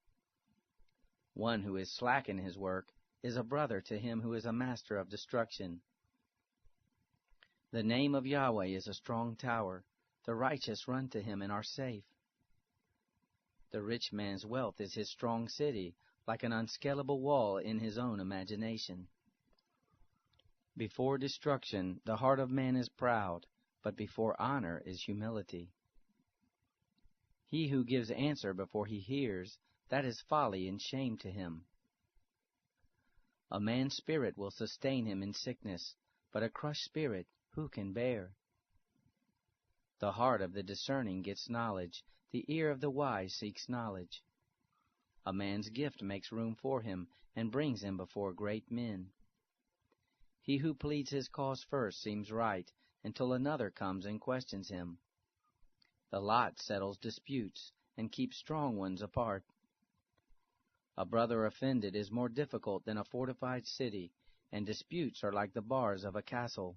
One who is slack in his work is a brother to him who is a master of destruction. The name of Yahweh is a strong tower. The righteous run to him and are safe. The rich man's wealth is his strong city, like an unscalable wall in his own imagination. Before destruction the heart of man is proud, but before honor is humility. He who gives answer before he hears, that is folly and shame to him. A man's spirit will sustain him in sickness, but a crushed spirit who can bear? The heart of the discerning gets knowledge, the ear of the wise seeks knowledge. A man's gift makes room for him, and brings him before great men. He who pleads his cause first seems right, until another comes and questions him. The lot settles disputes, and keeps strong ones apart. A brother offended is more difficult than a fortified city, and disputes are like the bars of a castle.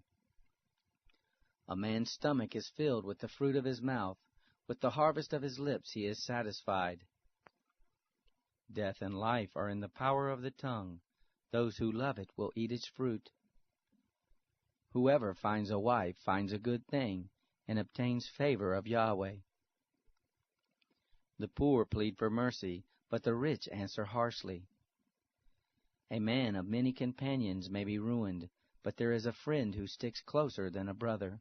A man's stomach is filled with the fruit of his mouth, with the harvest of his lips he is satisfied. Death and life are in the power of the tongue. Those who love it will eat its fruit. Whoever finds a wife finds a good thing, and obtains favor of Yahweh. The poor plead for mercy, but the rich answer harshly. A man of many companions may be ruined, but there is a friend who sticks closer than a brother.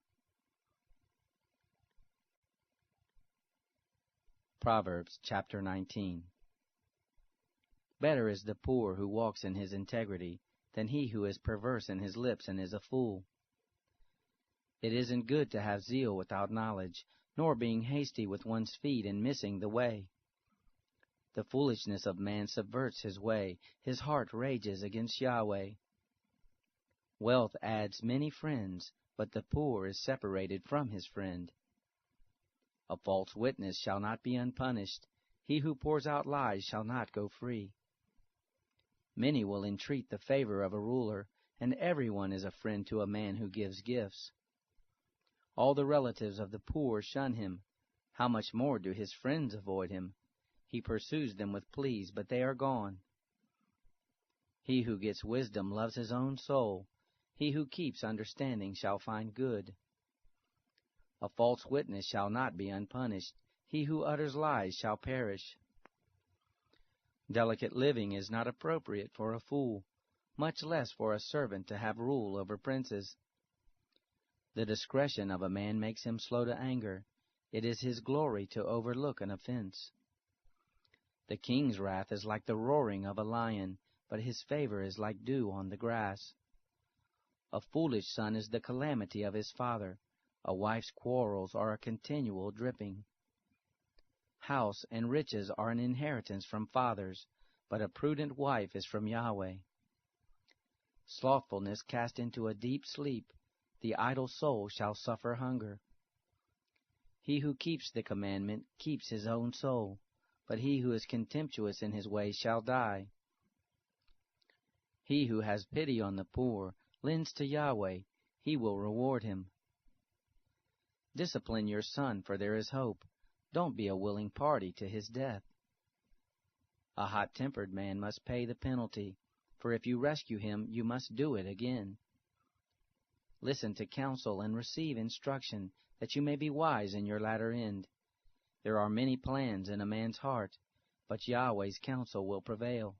Proverbs chapter 19. Better is the poor who walks in his integrity than he who is perverse in his lips and is a fool. It isn't good to have zeal without knowledge, nor being hasty with one's feet and missing the way. The foolishness of man subverts his way, his heart rages against Yahweh. Wealth adds many friends, but the poor is separated from his friend. A false witness shall not be unpunished. He who pours out lies shall not go free. Many will entreat the favor of a ruler, and everyone is a friend to a man who gives gifts. All the relatives of the poor shun him. How much more do his friends avoid him? He pursues them with pleas, but they are gone. He who gets wisdom loves his own soul. He who keeps understanding shall find good. A false witness shall not be unpunished. He who utters lies shall perish. Delicate living is not appropriate for a fool, much less for a servant to have rule over princes. The discretion of a man makes him slow to anger. It is his glory to overlook an offense. The king's wrath is like the roaring of a lion, but his favor is like dew on the grass. A foolish son is the calamity of his father. A wife's quarrels are a continual dripping. House and riches are an inheritance from fathers, but a prudent wife is from Yahweh. Slothfulness cast into a deep sleep. The idle soul shall suffer hunger. He who keeps the commandment keeps his own soul, but he who is contemptuous in his ways shall die. He who has pity on the poor lends to Yahweh. He will reward him. Discipline your son, for there is hope. Don't be a willing party to his death. A hot-tempered man must pay the penalty, for if you rescue him, you must do it again. Listen to counsel and receive instruction, that you may be wise in your latter end. There are many plans in a man's heart, but Yahweh's counsel will prevail.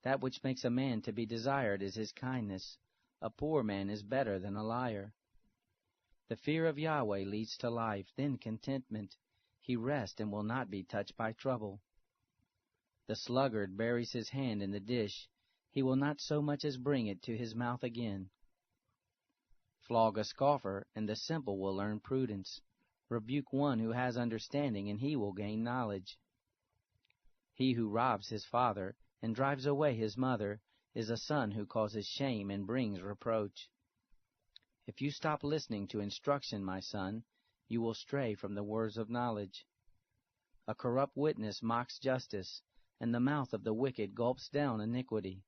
That which makes a man to be desired is his kindness. A poor man is better than a liar. The fear of Yahweh leads to life, then contentment. He rests and will not be touched by trouble. The sluggard buries his hand in the dish. He will not so much as bring it to his mouth again. Flog a scoffer, and the simple will learn prudence. Rebuke one who has understanding, and he will gain knowledge. He who robs his father and drives away his mother is a son who causes shame and brings reproach. If you stop listening to instruction, my son, you will stray from the words of knowledge. A corrupt witness mocks justice, and the mouth of the wicked gulps down iniquity.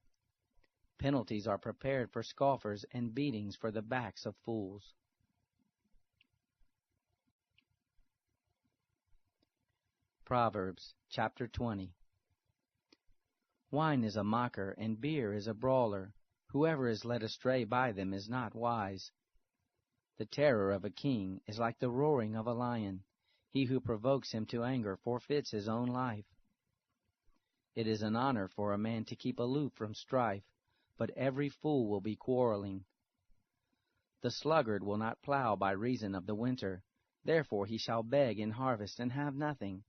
Penalties are prepared for scoffers, and beatings for the backs of fools. Proverbs chapter 20. Wine is a mocker, and beer is a brawler. Whoever is led astray by them is not wise. The terror of a king is like the roaring of a lion. He who provokes him to anger forfeits his own life. It is an honor for a man to keep aloof from strife, but every fool will be quarreling. The sluggard will not plow by reason of the winter, therefore he shall beg in harvest and have nothing.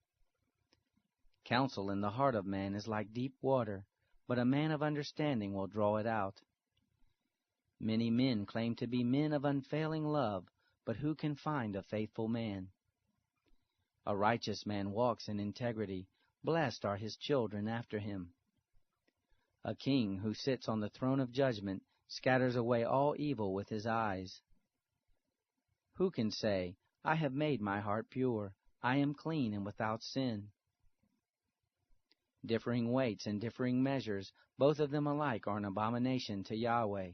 Counsel in the heart of man is like deep water, but a man of understanding will draw it out. Many men claim to be men of unfailing love, but who can find a faithful man? A righteous man walks in integrity. Blessed are his children after him. A king who sits on the throne of judgment scatters away all evil with his eyes. Who can say, I have made my heart pure, I am clean and without sin. Differing weights and differing measures, both of them alike are an abomination to Yahweh.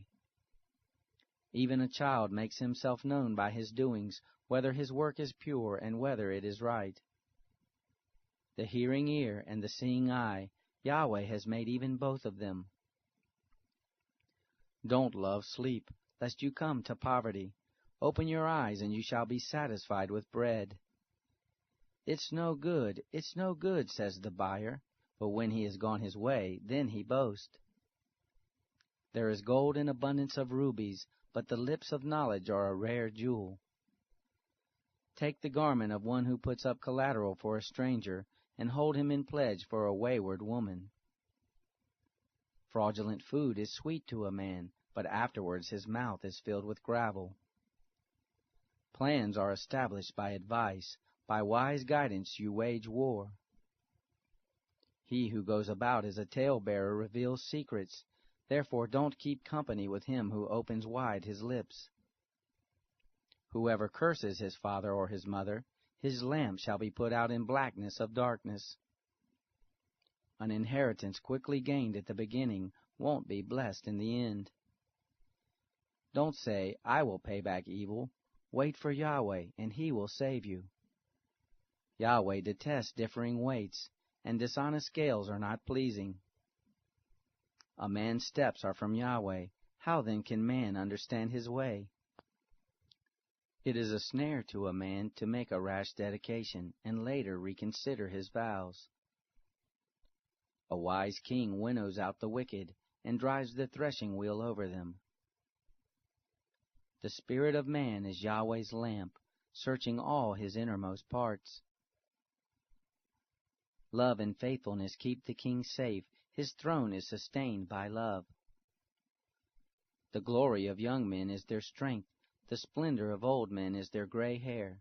Even a child makes himself known by his doings, whether his work is pure and whether it is right. The hearing ear and the seeing eye, Yahweh has made even both of them. Don't love sleep, lest you come to poverty. Open your eyes, and you shall be satisfied with bread. It's no good, says the buyer, but when he has gone his way, then he boasts. There is gold in abundance of rubies, but the lips of knowledge are a rare jewel. Take the garment of one who puts up collateral for a stranger, and hold him in pledge for a wayward woman. Fraudulent food is sweet to a man, but afterwards his mouth is filled with gravel. Plans are established by advice, by wise guidance you wage war. He who goes about as a talebearer reveals secrets, therefore don't keep company with him who opens wide his lips. Whoever curses his father or his mother, his lamp shall be put out in blackness of darkness. An inheritance quickly gained at the beginning won't be blessed in the end. Don't say, I will pay back evil. Wait for Yahweh, and he will save you. Yahweh detests differing weights, and dishonest scales are not pleasing. A man's steps are from Yahweh. How then can man understand his way? It is a snare to a man to make a rash dedication, and later reconsider his vows. A wise king winnows out the wicked, and drives the threshing wheel over them. The spirit of man is Yahweh's lamp, searching all his innermost parts. Love and faithfulness keep the king safe, his throne is sustained by love. The glory of young men is their strength, the splendor of old men is their gray hair.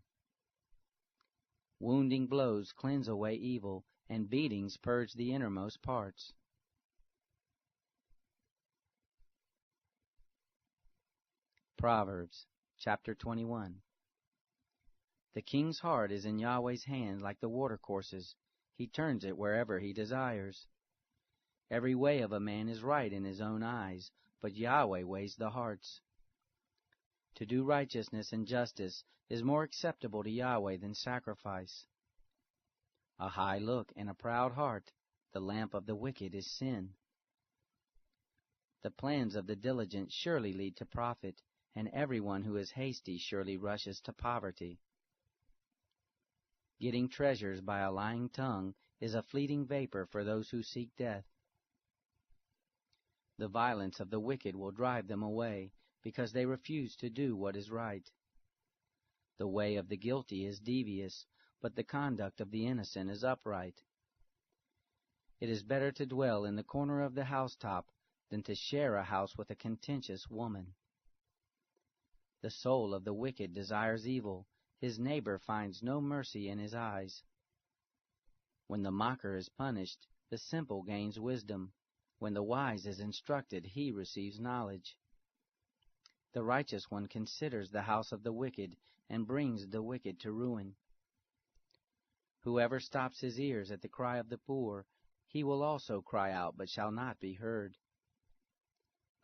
Wounding blows cleanse away evil, and beatings purge the innermost parts. Proverbs chapter 21. The king's heart is in Yahweh's hand like the watercourses. He turns it wherever he desires. Every way of a man is right in his own eyes, but Yahweh weighs the hearts. To do righteousness and justice is more acceptable to Yahweh than sacrifice. A high look and a proud heart, the lamp of the wicked is sin. The plans of the diligent surely lead to profit, and everyone who is hasty surely rushes to poverty. Getting treasures by a lying tongue is a fleeting vapor for those who seek death. The violence of the wicked will drive them away, because they refuse to do what is right. The way of the guilty is devious, but the conduct of the innocent is upright. It is better to dwell in the corner of the housetop than to share a house with a contentious woman. The soul of the wicked desires evil, his neighbor finds no mercy in his eyes. When the mocker is punished, the simple gains wisdom. When the wise is instructed, he receives knowledge. The righteous one considers the house of the wicked, and brings the wicked to ruin. Whoever stops his ears at the cry of the poor, he will also cry out, but shall not be heard.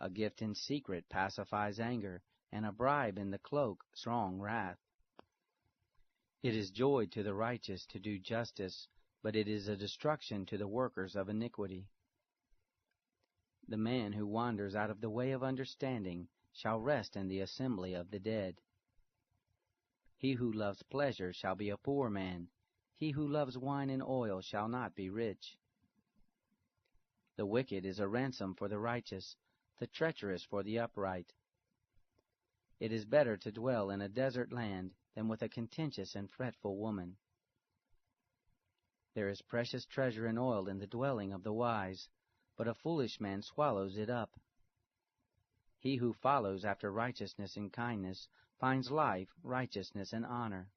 A gift in secret pacifies anger, and a bribe in the cloak strong wrath. It is joy to the righteous to do justice, but it is a destruction to the workers of iniquity. The man who wanders out of the way of understanding shall rest in the assembly of the dead. He who loves pleasure shall be a poor man. He who loves wine and oil shall not be rich. The wicked is a ransom for the righteous, the treacherous for the upright. It is better to dwell in a desert land than with a contentious and fretful woman. There is precious treasure and oil in the dwelling of the wise, but a foolish man swallows it up. He who follows after righteousness and kindness finds life, righteousness, and honor.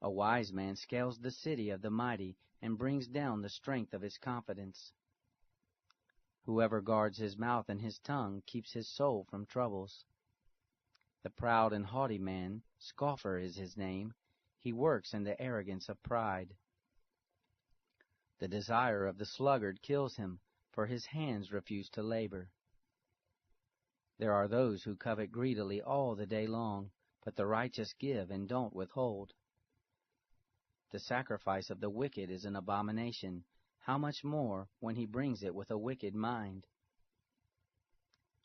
A wise man scales the city of the mighty and brings down the strength of his confidence. Whoever guards his mouth and his tongue keeps his soul from troubles. The proud and haughty man, scoffer is his name, He works in the arrogance of pride. The desire of the sluggard kills him, for his hands refuse to labor. There are those who covet greedily all the day long, but the righteous give and don't withhold. The sacrifice of the wicked is an abomination, how much more when he brings it with a wicked mind?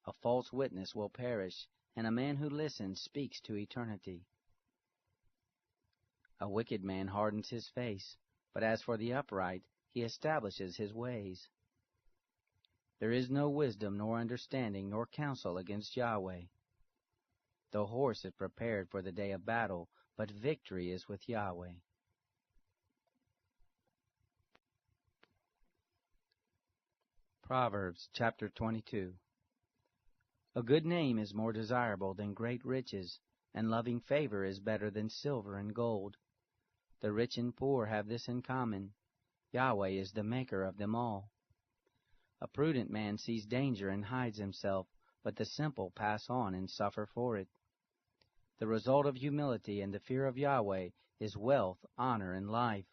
A false witness will perish, and a man who listens speaks to eternity. A wicked man hardens his face, but as for the upright, he establishes his ways. There is no wisdom, nor understanding, nor counsel against Yahweh. The horse is prepared for the day of battle, but victory is with Yahweh. Proverbs chapter 22. A good name is more desirable than great riches, and loving favor is better than silver and gold. The rich and poor have this in common: Yahweh is the maker of them all. A prudent man sees danger and hides himself, but the simple pass on and suffer for it. The result of humility and the fear of Yahweh is wealth, honor, and life.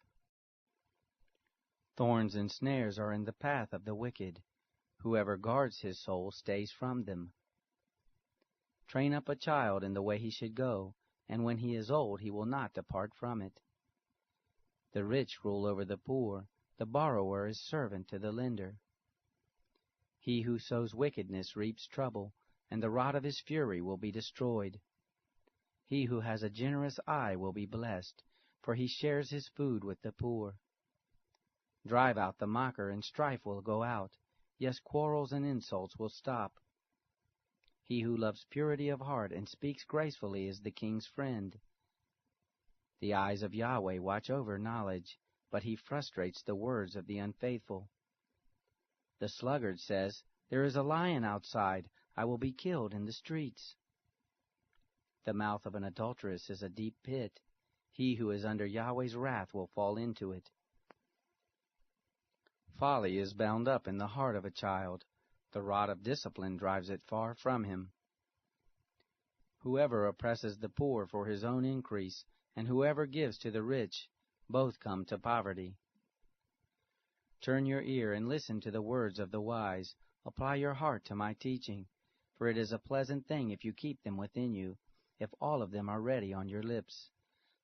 Thorns and snares are in the path of the wicked. Whoever guards his soul stays from them. Train up a child in the way he should go, and when he is old he will not depart from it. The rich rule over the poor, the borrower is servant to the lender. He who sows wickedness reaps trouble, and the rod of his fury will be destroyed. He who has a generous eye will be blessed, for he shares his food with the poor. Drive out the mocker, and strife will go out. Yes, quarrels and insults will stop. He who loves purity of heart and speaks gracefully is the king's friend. The eyes of Yahweh watch over knowledge, but he frustrates the words of the unfaithful. The sluggard says, "There is a lion outside. I will be killed in the streets." The mouth of an adulteress is a deep pit. He who is under Yahweh's wrath will fall into it. Folly is bound up in the heart of a child. The rod of discipline drives it far from him. Whoever oppresses the poor for his own increase, and whoever gives to the rich, both come to poverty. Turn your ear and listen to the words of the wise. Apply your heart to my teaching, for it is a pleasant thing if you keep them within you, if all of them are ready on your lips.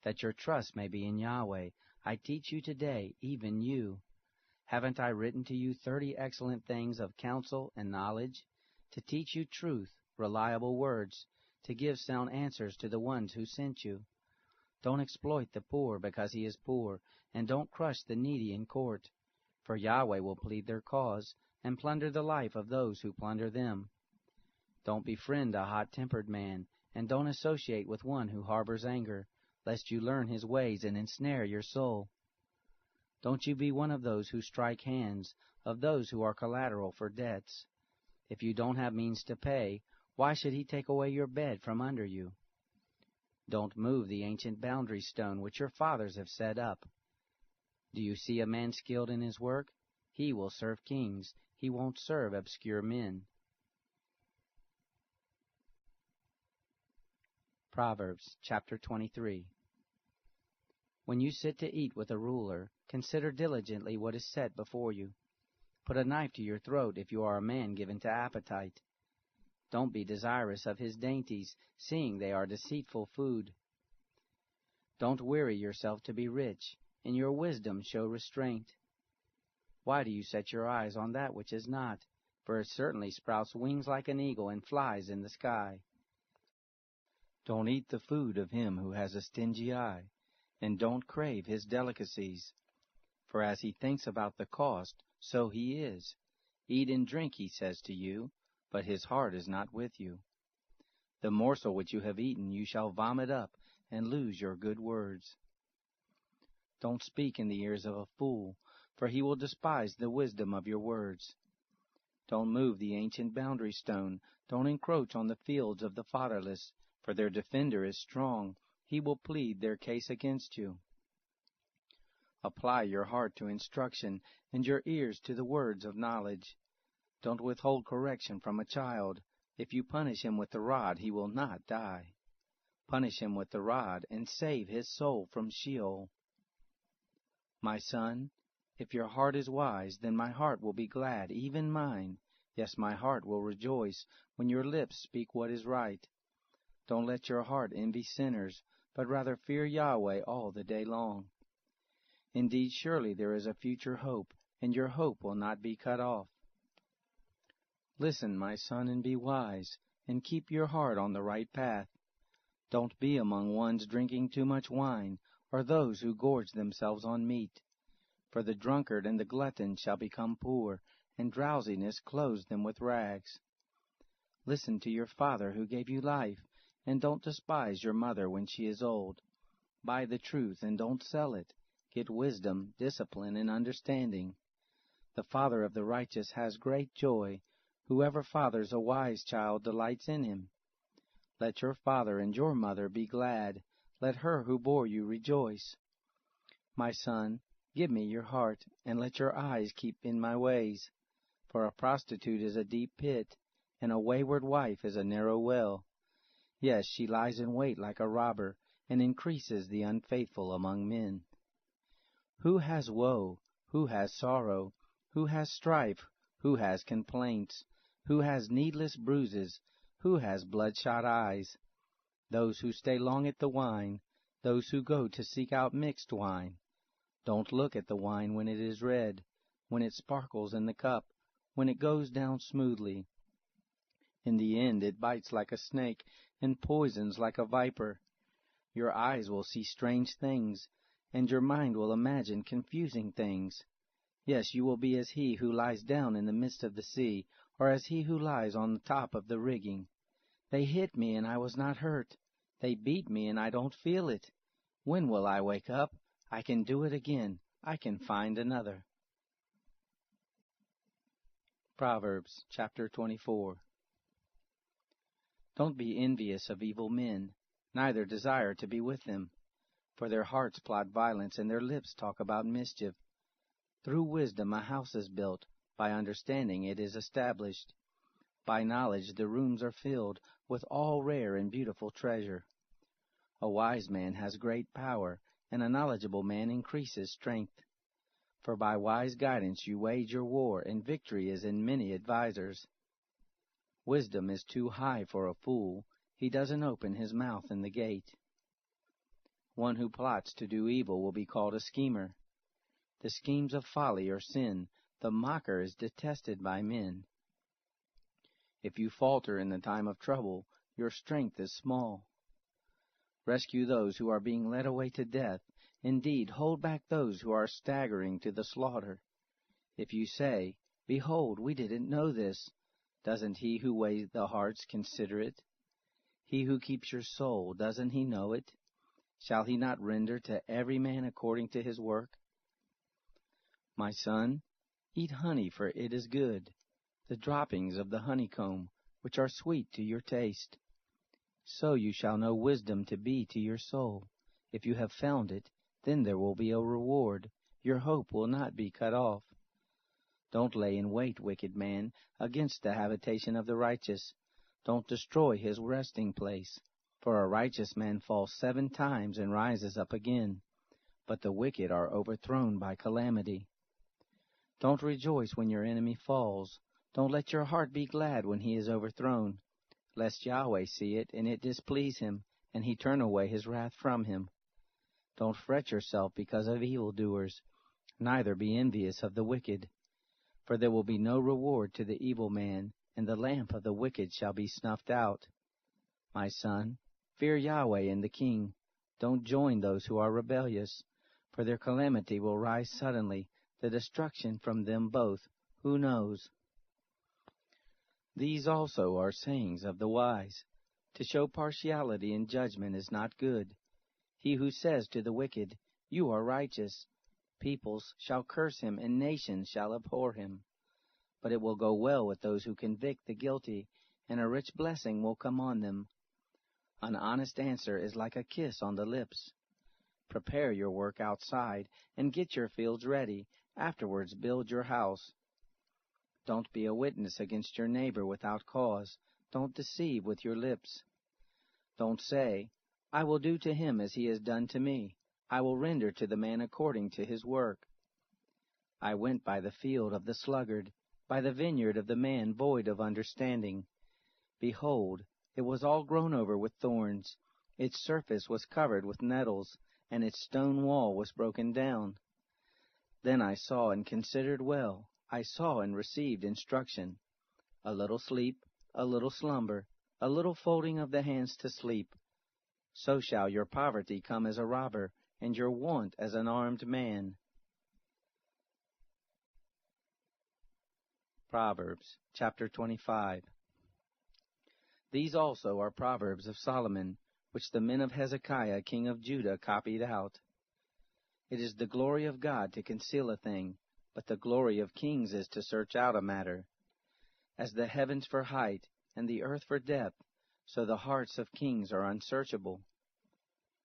That your trust may be in Yahweh, I teach you today, even you. Haven't I written to you 30 excellent things of counsel and knowledge, to teach you truth, reliable words, to give sound answers to the ones who sent you? Don't exploit the poor because he is poor, and don't crush the needy in court, for Yahweh will plead their cause and plunder the life of those who plunder them. Don't befriend a hot-tempered man, and don't associate with one who harbors anger, lest you learn his ways and ensnare your soul. Don't you be one of those who strike hands, of those who are collateral for debts. If you don't have means to pay, why should he take away your bed from under you? Don't move the ancient boundary stone which your fathers have set up. Do you see a man skilled in his work? He will serve kings. He won't serve obscure men. Proverbs chapter 23. When you sit to eat with a ruler, consider diligently what is set before you. Put a knife to your throat if you are a man given to appetite. Don't be desirous of his dainties, seeing they are deceitful food. Don't weary yourself to be rich. In your wisdom show restraint. Why do you set your eyes on that which is not? For it certainly sprouts wings like an eagle and flies in the sky. Don't eat the food of him who has a stingy eye, and don't crave his delicacies. For as he thinks about the cost, so he is. Eat and drink, he says to you, but his heart is not with you. The morsel which you have eaten you shall vomit up, and lose your good words. Don't speak in the ears of a fool, for he will despise the wisdom of your words. Don't move the ancient boundary stone. Don't encroach on the fields of the fatherless, for their defender is strong. He will plead their case against you. Apply your heart to instruction, and your ears to the words of knowledge. Don't withhold correction from a child. If you punish him with the rod, he will not die. Punish him with the rod, and save his soul from Sheol. My son, if your heart is wise, then my heart will be glad, even mine. Yes, my heart will rejoice when your lips speak what is right. Don't let your heart envy sinners, but rather fear Yahweh all the day long. Indeed, surely there is a future hope, and your hope will not be cut off. Listen, my son, and be wise, and keep your heart on the right path. Don't be among ones drinking too much wine, or those who gorge themselves on meat. For the drunkard and the glutton shall become poor, and drowsiness clothes them with rags. Listen to your father who gave you life, and don't despise your mother when she is old. Buy the truth and don't sell it. Get wisdom, discipline, and understanding. The father of the righteous has great joy. Whoever fathers a wise child delights in him. Let your father and your mother be glad. Let her who bore you rejoice. My son, give me your heart, and let your eyes keep in my ways. For a prostitute is a deep pit, and a wayward wife is a narrow well. Yes, she lies in wait like a robber, and increases the unfaithful among men. Who has woe? Who has sorrow? Who has strife? Who has complaints? Who has needless bruises? Who has bloodshot eyes? Those who stay long at the wine, those who go to seek out mixed wine. Don't look at the wine when it is red, when it sparkles in the cup, when it goes down smoothly. In the end it bites like a snake, and poisons like a viper. Your eyes will see strange things, and your mind will imagine confusing things. Yes, you will be as he who lies down in the midst of the sea, or as he who lies on the top of the rigging. They hit me, and I was not hurt. They beat me, and I don't feel it. When will I wake up? I can do it again. I can find another. Proverbs chapter 24. Don't be envious of evil men, neither desire to be with them. For their hearts plot violence, and their lips talk about mischief. Through wisdom a house is built, by understanding it is established. By knowledge the rooms are filled with all rare and beautiful treasure. A wise man has great power, and a knowledgeable man increases strength. For by wise guidance you wage your war, and victory is in many advisers. Wisdom is too high for a fool. He doesn't open his mouth in the gate. One who plots to do evil will be called a schemer. The schemes of folly are sin. The mocker is detested by men. If you falter in the time of trouble, your strength is small. Rescue those who are being led away to death. Indeed, hold back those who are staggering to the slaughter. If you say, "Behold, we didn't know this," doesn't he who weighs the hearts consider it? He who keeps your soul, doesn't he know it? Shall he not render to every man according to his work? My son, eat honey, for it is good, the droppings of the honeycomb, which are sweet to your taste. So you shall know wisdom to be to your soul. If you have found it, then there will be a reward. Your hope will not be cut off. Don't lay in wait, wicked man, against the habitation of the righteous. Don't destroy his resting place. For a righteous man falls 7 times and rises up again, but the wicked are overthrown by calamity. Don't rejoice when your enemy falls. Don't let your heart be glad when he is overthrown, lest Yahweh see it, and it displease him, and he turn away his wrath from him. Don't fret yourself because of evildoers, neither be envious of the wicked. For there will be no reward to the evil man, and the lamp of the wicked shall be snuffed out. My son, fear Yahweh and the king. Don't join those who are rebellious, for their calamity will rise suddenly, the destruction from them both. Who knows? These also are sayings of the wise. To show partiality in judgment is not good. He who says to the wicked, "You are righteous," peoples shall curse him, and nations shall abhor him. But it will go well with those who convict the guilty, and a rich blessing will come on them. An honest answer is like a kiss on the lips. Prepare your work outside, and get your fields ready. Afterwards build your house. Don't be a witness against your neighbor without cause. Don't deceive with your lips. Don't say, I will do to him as he has done to me. I will render to the man according to his work. I went by the field of the sluggard, by the vineyard of the man void of understanding. Behold, it was all grown over with thorns. Its surface was covered with nettles, and its stone wall was broken down. Then I saw and considered well. I saw and received instruction. A little sleep, a little slumber, a little folding of the hands to sleep. So shall your poverty come as a robber, and your want as an armed man. Proverbs chapter 25. These also are Proverbs of Solomon, which the men of Hezekiah king of Judah copied out. It is the glory of God to conceal a thing, but the glory of kings is to search out a matter. As the heavens for height, and the earth for depth, so the hearts of kings are unsearchable.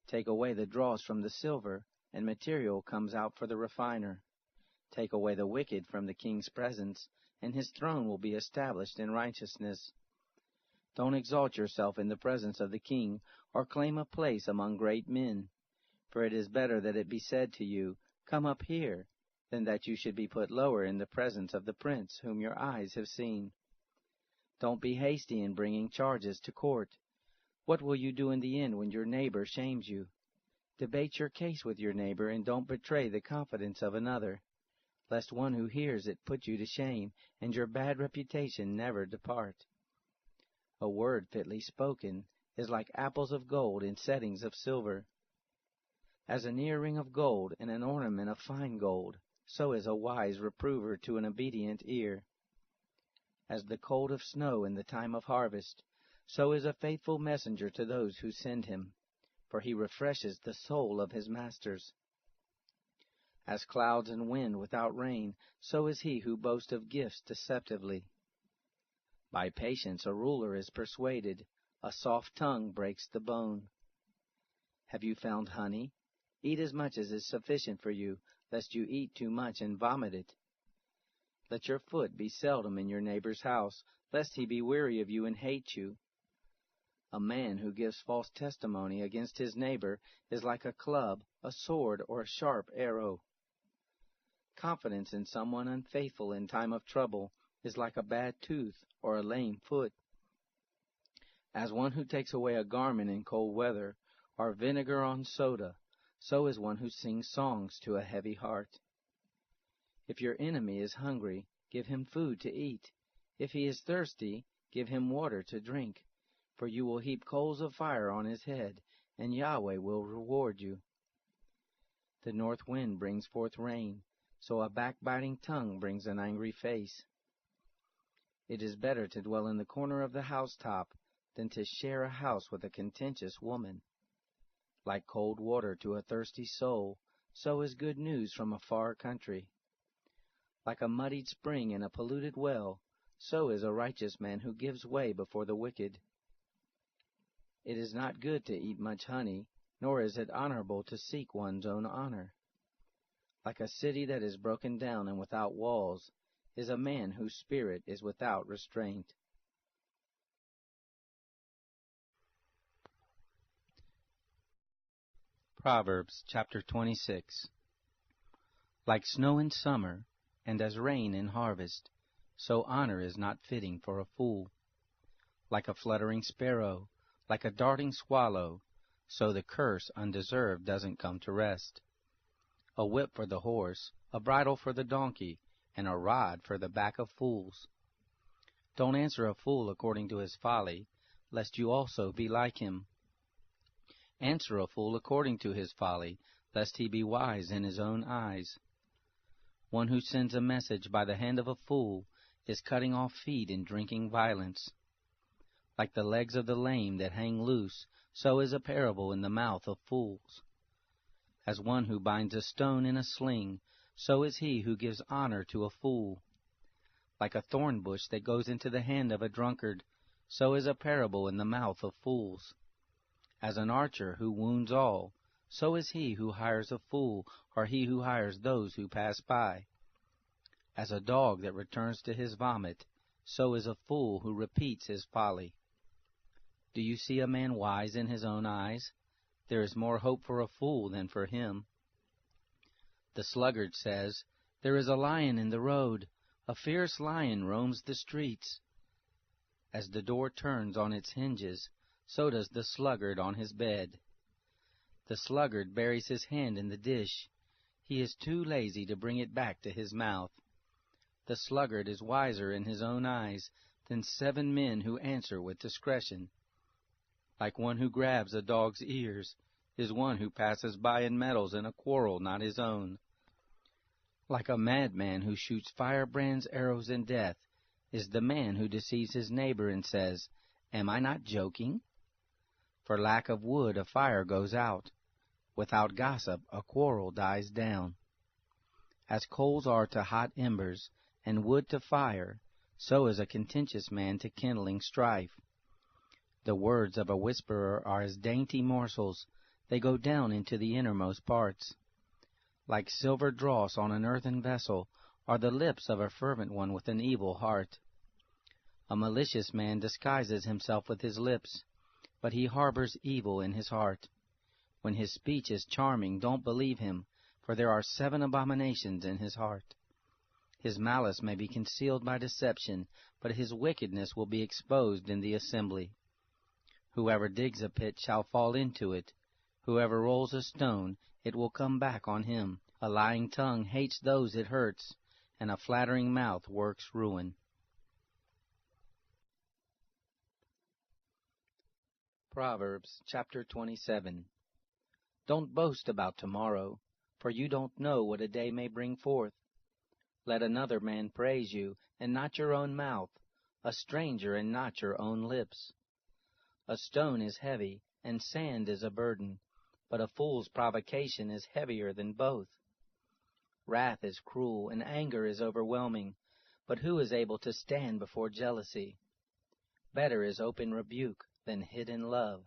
Take away the dross from the silver, and material comes out for the refiner. Take away the wicked from the king's presence, and his throne will be established in righteousness. Don't exalt yourself in the presence of the king, or claim a place among great men. For it is better that it be said to you, Come up here, than that you should be put lower in the presence of the prince whom your eyes have seen. Don't be hasty in bringing charges to court. What will you do in the end when your neighbor shames you? Debate your case with your neighbor, and don't betray the confidence of another, lest one who hears it put you to shame, and your bad reputation never depart. A word fitly spoken is like apples of gold in settings of silver. As an earring of gold and an ornament of fine gold, so is a wise reprover to an obedient ear. As the cold of snow in the time of harvest, so is a faithful messenger to those who send him, for he refreshes the soul of his masters. As clouds and wind without rain, so is he who boasts of gifts deceptively. By patience a ruler is persuaded, a soft tongue breaks the bone. Have you found honey? Eat as much as is sufficient for you, lest you eat too much and vomit it. Let your foot be seldom in your neighbor's house, lest he be weary of you and hate you. A man who gives false testimony against his neighbor is like a club, a sword, or a sharp arrow. Confidence in someone unfaithful in time of trouble is like a bad tooth or a lame foot. As one who takes away a garment in cold weather, or vinegar on soda, so is one who sings songs to a heavy heart. If your enemy is hungry, give him food to eat. If he is thirsty, give him water to drink. For you will heap coals of fire on his head, and Yahweh will reward you. The north wind brings forth rain, so a backbiting tongue brings an angry face. It is better to dwell in the corner of the housetop than to share a house with a contentious woman. Like cold water to a thirsty soul, so is good news from a far country. Like a muddied spring in a polluted well, so is a righteous man who gives way before the wicked. It is not good to eat much honey, nor is it honorable to seek one's own honor. Like a city that is broken down and without walls, is a man whose spirit is without restraint. Proverbs chapter 26. Like snow in summer, and as rain in harvest, so honor is not fitting for a fool. Like a fluttering sparrow, like a darting swallow, so the curse undeserved doesn't come to rest. A whip for the horse, a bridle for the donkey, and a rod for the back of fools. Don't answer a fool according to his folly, lest you also be like him. Answer a fool according to his folly, lest he be wise in his own eyes. One who sends a message by the hand of a fool is cutting off feet and drinking violence. Like the legs of the lame that hang loose, so is a parable in the mouth of fools. As one who binds a stone in a sling, so is he who gives honor to a fool. Like a thorn bush that goes into the hand of a drunkard, so is a parable in the mouth of fools. As an archer who wounds all, so is he who hires a fool, or he who hires those who pass by. As a dog that returns to his vomit, so is a fool who repeats his folly. Do you see a man wise in his own eyes? There is more hope for a fool than for him. The sluggard says, "There is a lion in the road. A fierce lion roams the streets." As the door turns on its hinges, so does the sluggard on his bed. The sluggard buries his hand in the dish. He is too lazy to bring it back to his mouth. The sluggard is wiser in his own eyes than 7 men who answer with discretion. Like one who grabs a dog's ears is one who passes by and meddles in a quarrel not his own. Like a madman who shoots firebrands, arrows, and death is the man who deceives his neighbor and says, "Am I not joking?" For lack of wood a fire goes out. Without gossip a quarrel dies down. As coals are to hot embers, and wood to fire, so is a contentious man to kindling strife. The words of a whisperer are as dainty morsels, they go down into the innermost parts. Like silver dross on an earthen vessel are the lips of a fervent one with an evil heart. A malicious man disguises himself with his lips, but he harbors evil in his heart. When his speech is charming, don't believe him, for there are 7 abominations in his heart. His malice may be concealed by deception, but his wickedness will be exposed in the assembly. Whoever digs a pit shall fall into it. Whoever rolls a stone, it will come back on him. A lying tongue hates those it hurts, and a flattering mouth works ruin. Proverbs chapter 27. Don't boast about tomorrow, for you don't know what a day may bring forth. Let another man praise you, and not your own mouth, a stranger and not your own lips. A stone is heavy, and sand is a burden, but a fool's provocation is heavier than both. Wrath is cruel, and anger is overwhelming, but who is able to stand before jealousy? Better is open rebuke than hidden love.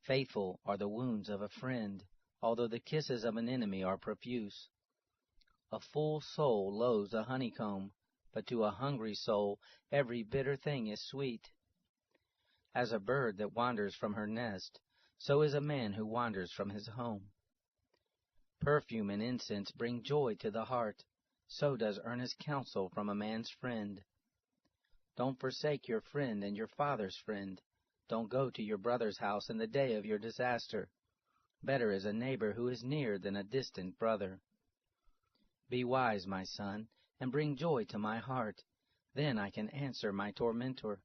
Faithful are the wounds of a friend, although the kisses of an enemy are profuse. A full soul loathes a honeycomb, but to a hungry soul every bitter thing is sweet. As a bird that wanders from her nest, so is a man who wanders from his home. Perfume and incense bring joy to the heart, so does earnest counsel from a man's friend. Don't forsake your friend and your father's friend. Don't go to your brother's house in the day of your disaster. Better is a neighbor who is near than a distant brother. Be wise, my son, and bring joy to my heart. Then I can answer my tormentor.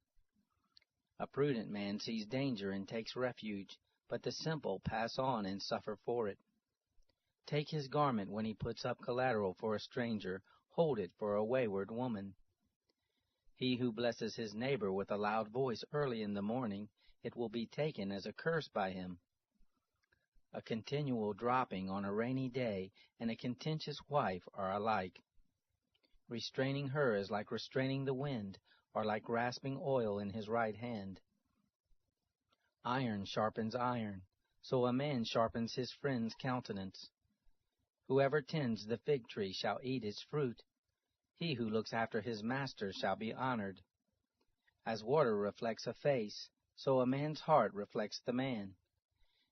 A prudent man sees danger and takes refuge, but the simple pass on and suffer for it. Take his garment when he puts up collateral for a stranger, hold it for a wayward woman. He who blesses his neighbor with a loud voice early in the morning, it will be taken as a curse by him. A continual dropping on a rainy day and a contentious wife are alike. Restraining her is like restraining the wind, or like grasping oil in his right hand. Iron sharpens iron, so a man sharpens his friend's countenance. Whoever tends the fig tree shall eat its fruit. He who looks after his master shall be honored. As water reflects a face, so a man's heart reflects the man.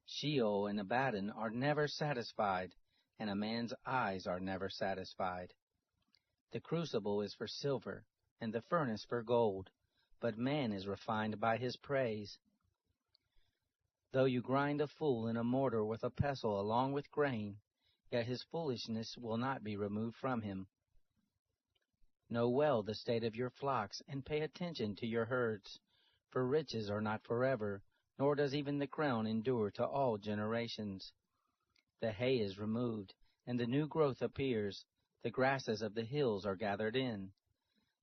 Sheol and Abaddon are never satisfied, and a man's eyes are never satisfied. The crucible is for silver, and the furnace for gold, but man is refined by his praise. Though you grind a fool in a mortar with a pestle along with grain, yet his foolishness will not be removed from him. Know well the state of your flocks, and pay attention to your herds, for riches are not forever, nor does even the crown endure to all generations. The hay is removed, and the new growth appears, the grasses of the hills are gathered in.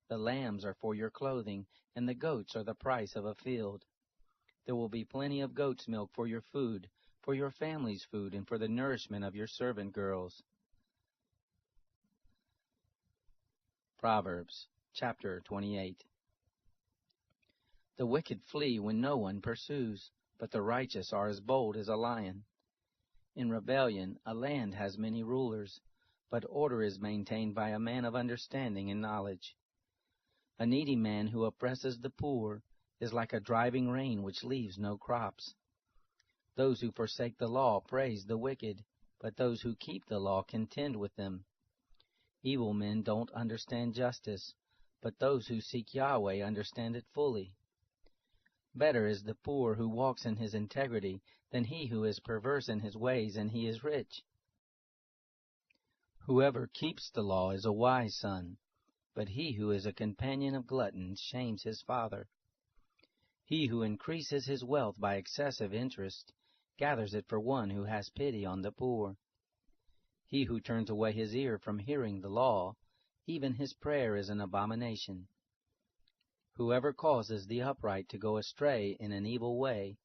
The lambs are for your clothing, and the goats are the price of a field. There will be plenty of goat's milk for your food, for your family's food, and for the nourishment of your servant girls. Proverbs chapter 28. The wicked flee when no one pursues, but the righteous are as bold as a lion. In rebellion a land has many rulers, but order is maintained by a man of understanding and knowledge. A needy man who oppresses the poor is like a driving rain which leaves no crops. Those who forsake the law praise the wicked, but those who keep the law contend with them. Evil men don't understand justice, but those who seek Yahweh understand it fully. Better is the poor who walks in his integrity than he who is perverse in his ways and he is rich. Whoever keeps the law is a wise son, but he who is a companion of gluttons shames his father. He who increases his wealth by excessive interest gathers it for one who has pity on the poor. He who turns away his ear from hearing the law, even his prayer is an abomination. Whoever causes the upright to go astray in an evil way,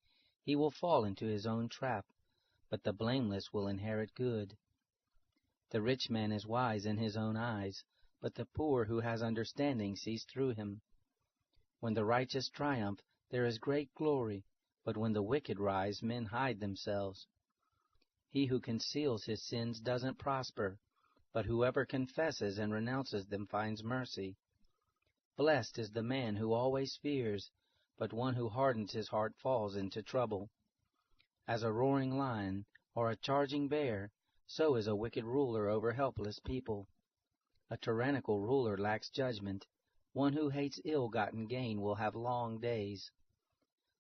he will fall into his own trap, but the blameless will inherit good. The rich man is wise in his own eyes, but the poor who has understanding sees through him. When the righteous triumph, there is great glory, but when the wicked rise, men hide themselves. He who conceals his sins doesn't prosper, but whoever confesses and renounces them finds mercy. Blessed is the man who always fears, but one who hardens his heart falls into trouble. As a roaring lion or a charging bear, so is a wicked ruler over helpless people. A tyrannical ruler lacks judgment. One who hates ill-gotten gain will have long days.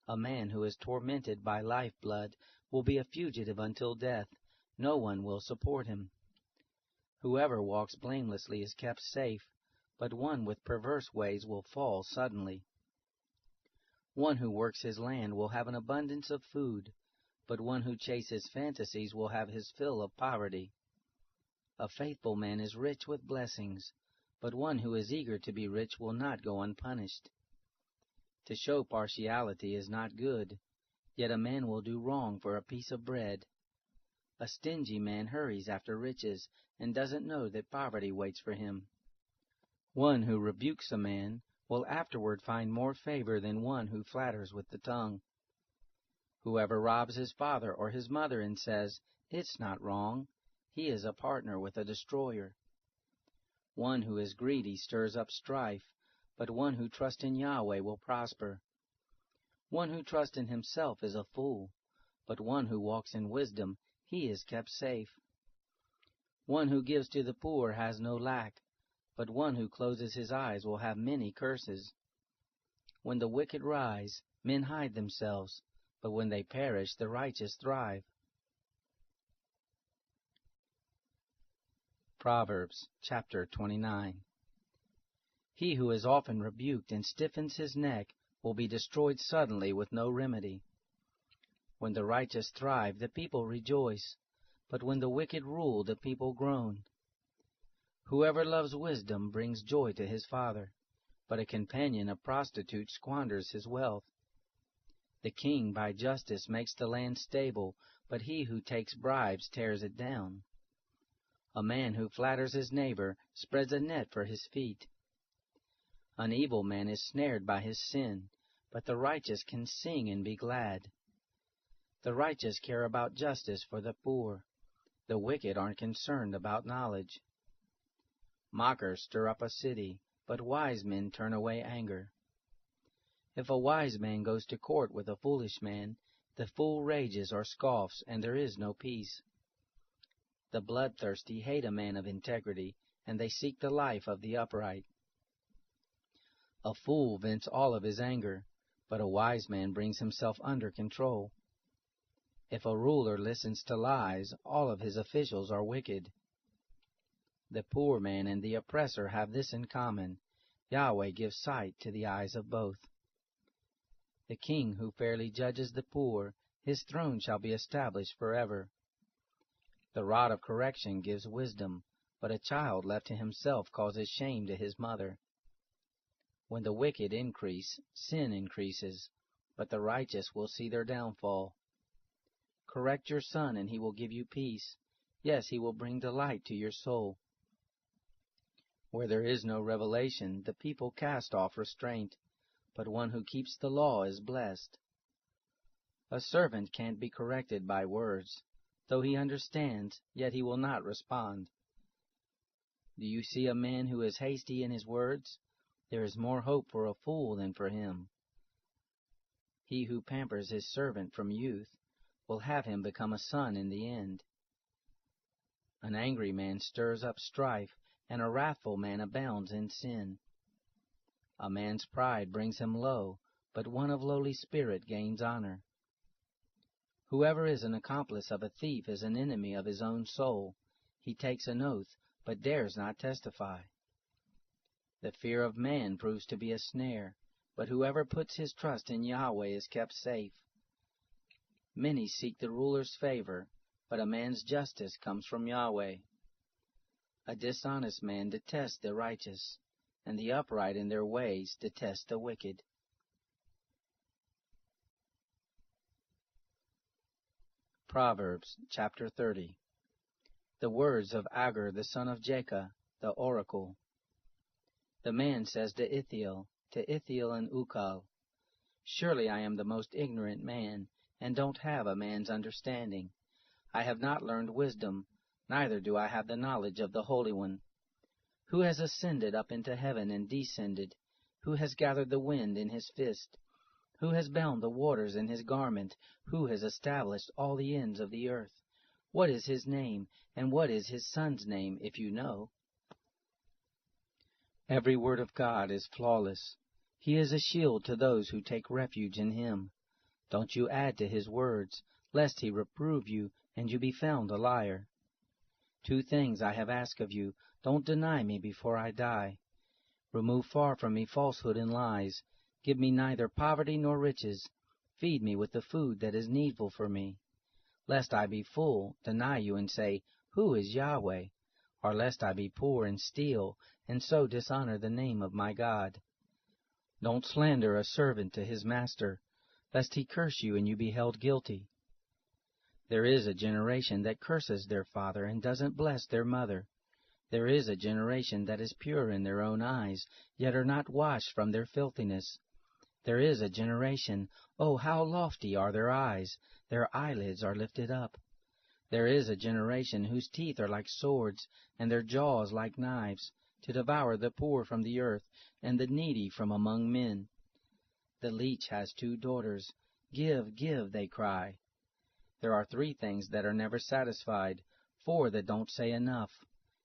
A man who is tormented by lifeblood will be a fugitive until death. No one will support him. Whoever walks blamelessly is kept safe, but one with perverse ways will fall suddenly. One who works his land will have an abundance of food, but one who chases fantasies will have his fill of poverty. A faithful man is rich with blessings, but one who is eager to be rich will not go unpunished. To show partiality is not good, yet a man will do wrong for a piece of bread. A stingy man hurries after riches and doesn't know that poverty waits for him. One who rebukes a man will afterward find more favor than one who flatters with the tongue. Whoever robs his father or his mother and says, "It's not wrong," he is a partner with a destroyer. One who is greedy stirs up strife, but one who trusts in Yahweh will prosper. One who trusts in himself is a fool, but one who walks in wisdom, he is kept safe. One who gives to the poor has no lack, but one who closes his eyes will have many curses. When the wicked rise, men hide themselves, but when they perish, the righteous thrive. Proverbs chapter 29. He who is often rebuked and stiffens his neck will be destroyed suddenly with no remedy. When the righteous thrive, the people rejoice, but when the wicked rule, the people groan. Whoever loves wisdom brings joy to his father, but a companion of prostitutes squanders his wealth. The king by justice makes the land stable, but he who takes bribes tears it down. A man who flatters his neighbor spreads a net for his feet. An evil man is snared by his sin, but the righteous can sing and be glad. The righteous care about justice for the poor. The wicked aren't concerned about knowledge. Mockers stir up a city, but wise men turn away anger. If a wise man goes to court with a foolish man, the fool rages or scoffs, and there is no peace. The bloodthirsty hate a man of integrity, and they seek the life of the upright. A fool vents all of his anger, but a wise man brings himself under control. If a ruler listens to lies, all of his officials are wicked. The poor man and the oppressor have this in common: Yahweh gives sight to the eyes of both. The king who fairly judges the poor, his throne shall be established forever. The rod of correction gives wisdom, but a child left to himself causes shame to his mother. When the wicked increase, sin increases, but the righteous will see their downfall. Correct your son, and he will give you peace. Yes, he will bring delight to your soul. Where there is no revelation, the people cast off restraint, but one who keeps the law is blessed. A servant can't be corrected by words. Though he understands, yet he will not respond. Do you see a man who is hasty in his words? There is more hope for a fool than for him. He who pampers his servant from youth will have him become a son in the end. An angry man stirs up strife, and a wrathful man abounds in sin. A man's pride brings him low, but one of lowly spirit gains honor. Whoever is an accomplice of a thief is an enemy of his own soul. He takes an oath, but dares not testify. The fear of man proves to be a snare, but whoever puts his trust in Yahweh is kept safe. Many seek the ruler's favor, but a man's justice comes from Yahweh. A dishonest man detests the righteous, and the upright in their ways detest the wicked. Proverbs chapter 30. The words of Agur the son of Jacob, the oracle. The man says to Ithiel and Ukal, Surely I am the most ignorant man, and don't have a man's understanding. I have not learned wisdom, neither do I have the knowledge of the Holy One. Who has ascended up into heaven and descended? Who has gathered the wind in his fist? Who has bound the waters in his garment? Who has established all the ends of the earth? What is his name, and what is his son's name, if you know? Every word of God is flawless. He is a shield to those who take refuge in him. Don't you add to his words, lest he reprove you, and you be found a liar. 2 things I have asked of you. Don't deny me before I die. Remove far from me falsehood and lies. Give me neither poverty nor riches. Feed me with the food that is needful for me. Lest I be full, deny you and say, Who is Yahweh? Or lest I be poor and steal, and so dishonor the name of my God. Don't slander a servant to his master, lest he curse you and you be held guilty. There is a generation that curses their father and doesn't bless their mother. There is a generation that is pure in their own eyes, yet are not washed from their filthiness. There is a generation, oh, how lofty are their eyes! Their eyelids are lifted up. There is a generation whose teeth are like swords, and their jaws like knives, to devour the poor from the earth, and the needy from among men. The leech has 2 daughters. Give, give, they cry. There are 3 things that are never satisfied, 4 that don't say enough.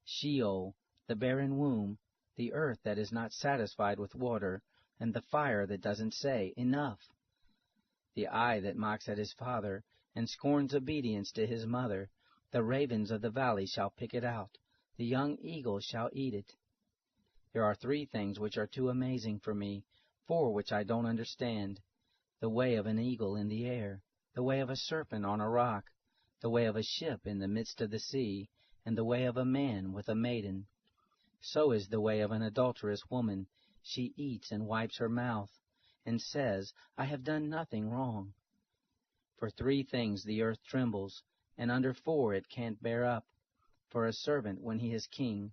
Sheol, the barren womb, the earth that is not satisfied with water, and the fire that doesn't say enough. The eye that mocks at his father, and scorns obedience to his mother, the ravens of the valley shall pick it out, the young eagles shall eat it. There are 3 things which are too amazing for me, 4 which I don't understand. The way of an eagle in the air, the way of a serpent on a rock, the way of a ship in the midst of the sea, and the way of a man with a maiden. So is the way of an adulterous woman. She eats and wipes her mouth, and says, I have done nothing wrong. For 3 things the earth trembles, and under 4 it can't bear up. For a servant when he is king,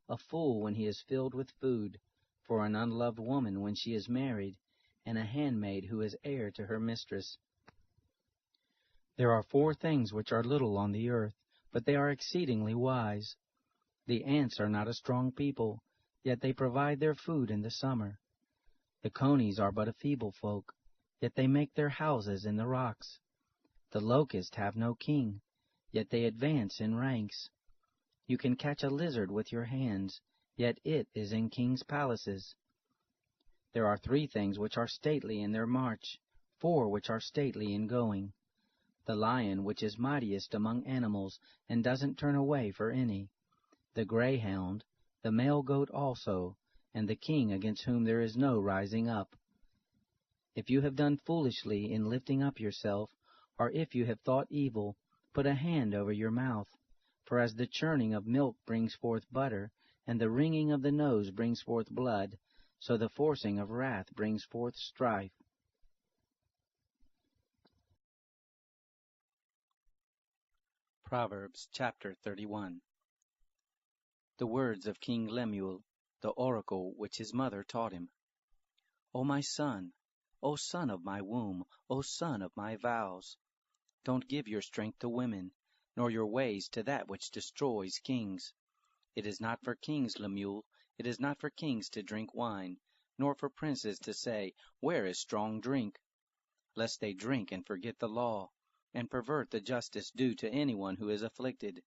a fool when he is filled with food, for an unloved woman when she is married, and a handmaid who is heir to her mistress. There are 4 things which are little on the earth, but they are exceedingly wise. The ants are not a strong people, yet they provide their food in the summer. The conies are but a feeble folk, yet they make their houses in the rocks. The locusts have no king, yet they advance in ranks. You can catch a lizard with your hands, yet it is in kings' palaces. There are 3 things which are stately in their march, 4 which are stately in going. The lion which is mightiest among animals, and doesn't turn away for any. The greyhound, the male goat also, and the king against whom there is no rising up. If you have done foolishly in lifting up yourself, or if you have thought evil, put a hand over your mouth. For as the churning of milk brings forth butter, and the wringing of the nose brings forth blood, so the forcing of wrath brings forth strife. Proverbs chapter 31. The words of King Lemuel, the oracle which his mother taught him. O my son, O son of my womb, O son of my vows, don't give your strength to women, nor your ways to that which destroys kings. It is not for kings, Lemuel, it is not for kings to drink wine, nor for princes to say, Where is strong drink? Lest they drink and forget the law, and pervert the justice due to anyone who is afflicted.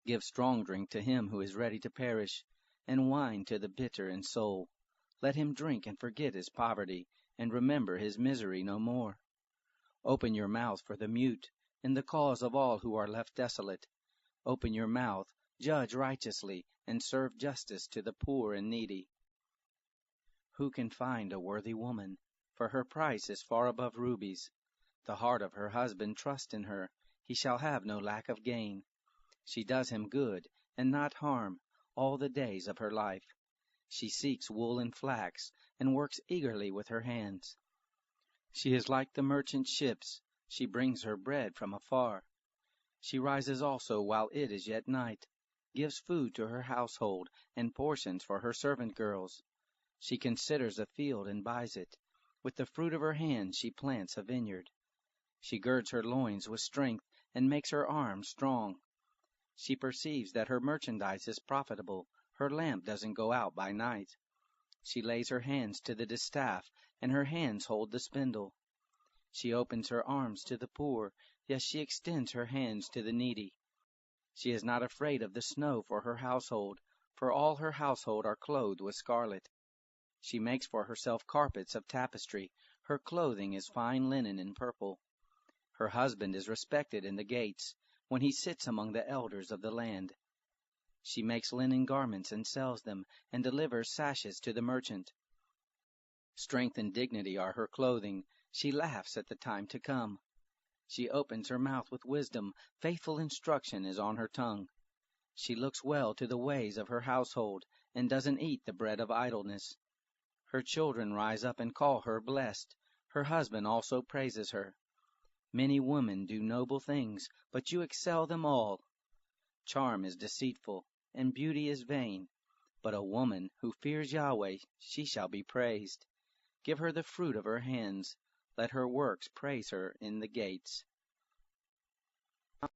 Give strong drink to him who is ready to perish, and wine to the bitter in soul. Let him drink and forget his poverty, and remember his misery no more. Open your mouth for the mute, in the cause of all who are left desolate. Open your mouth, judge righteously, and serve justice to the poor and needy. Who can find a worthy woman? For her price is far above rubies. The heart of her husband trusts in her, he shall have no lack of gain. She does him good, and not harm, all the days of her life. She seeks wool and flax, and works eagerly with her hands. She is like the merchant ships, she brings her bread from afar. She rises also while it is yet night, gives food to her household, and portions for her servant girls. She considers a field and buys it. With the fruit of her hands she plants a vineyard. She girds her loins with strength, and makes her arms strong. She perceives that her merchandise is profitable. Her lamp doesn't go out by night. She lays her hands to the distaff, and her hands hold the spindle. She opens her arms to the poor, yes, she extends her hands to the needy. She is not afraid of the snow for her household, for all her household are clothed with scarlet. She makes for herself carpets of tapestry. Her clothing is fine linen and purple. Her husband is respected in the gates, when he sits among the elders of the land. She makes linen garments and sells them, and delivers sashes to the merchant. Strength and dignity are her clothing. She laughs at the time to come. She opens her mouth with wisdom. Faithful instruction is on her tongue. She looks well to the ways of her household, and doesn't eat the bread of idleness. Her children rise up and call her blessed. Her husband also praises her. Many women do noble things, but you excel them all. Charm is deceitful, and beauty is vain. But a woman who fears Yahweh, she shall be praised. Give her the fruit of her hands. Let her works praise her in the gates.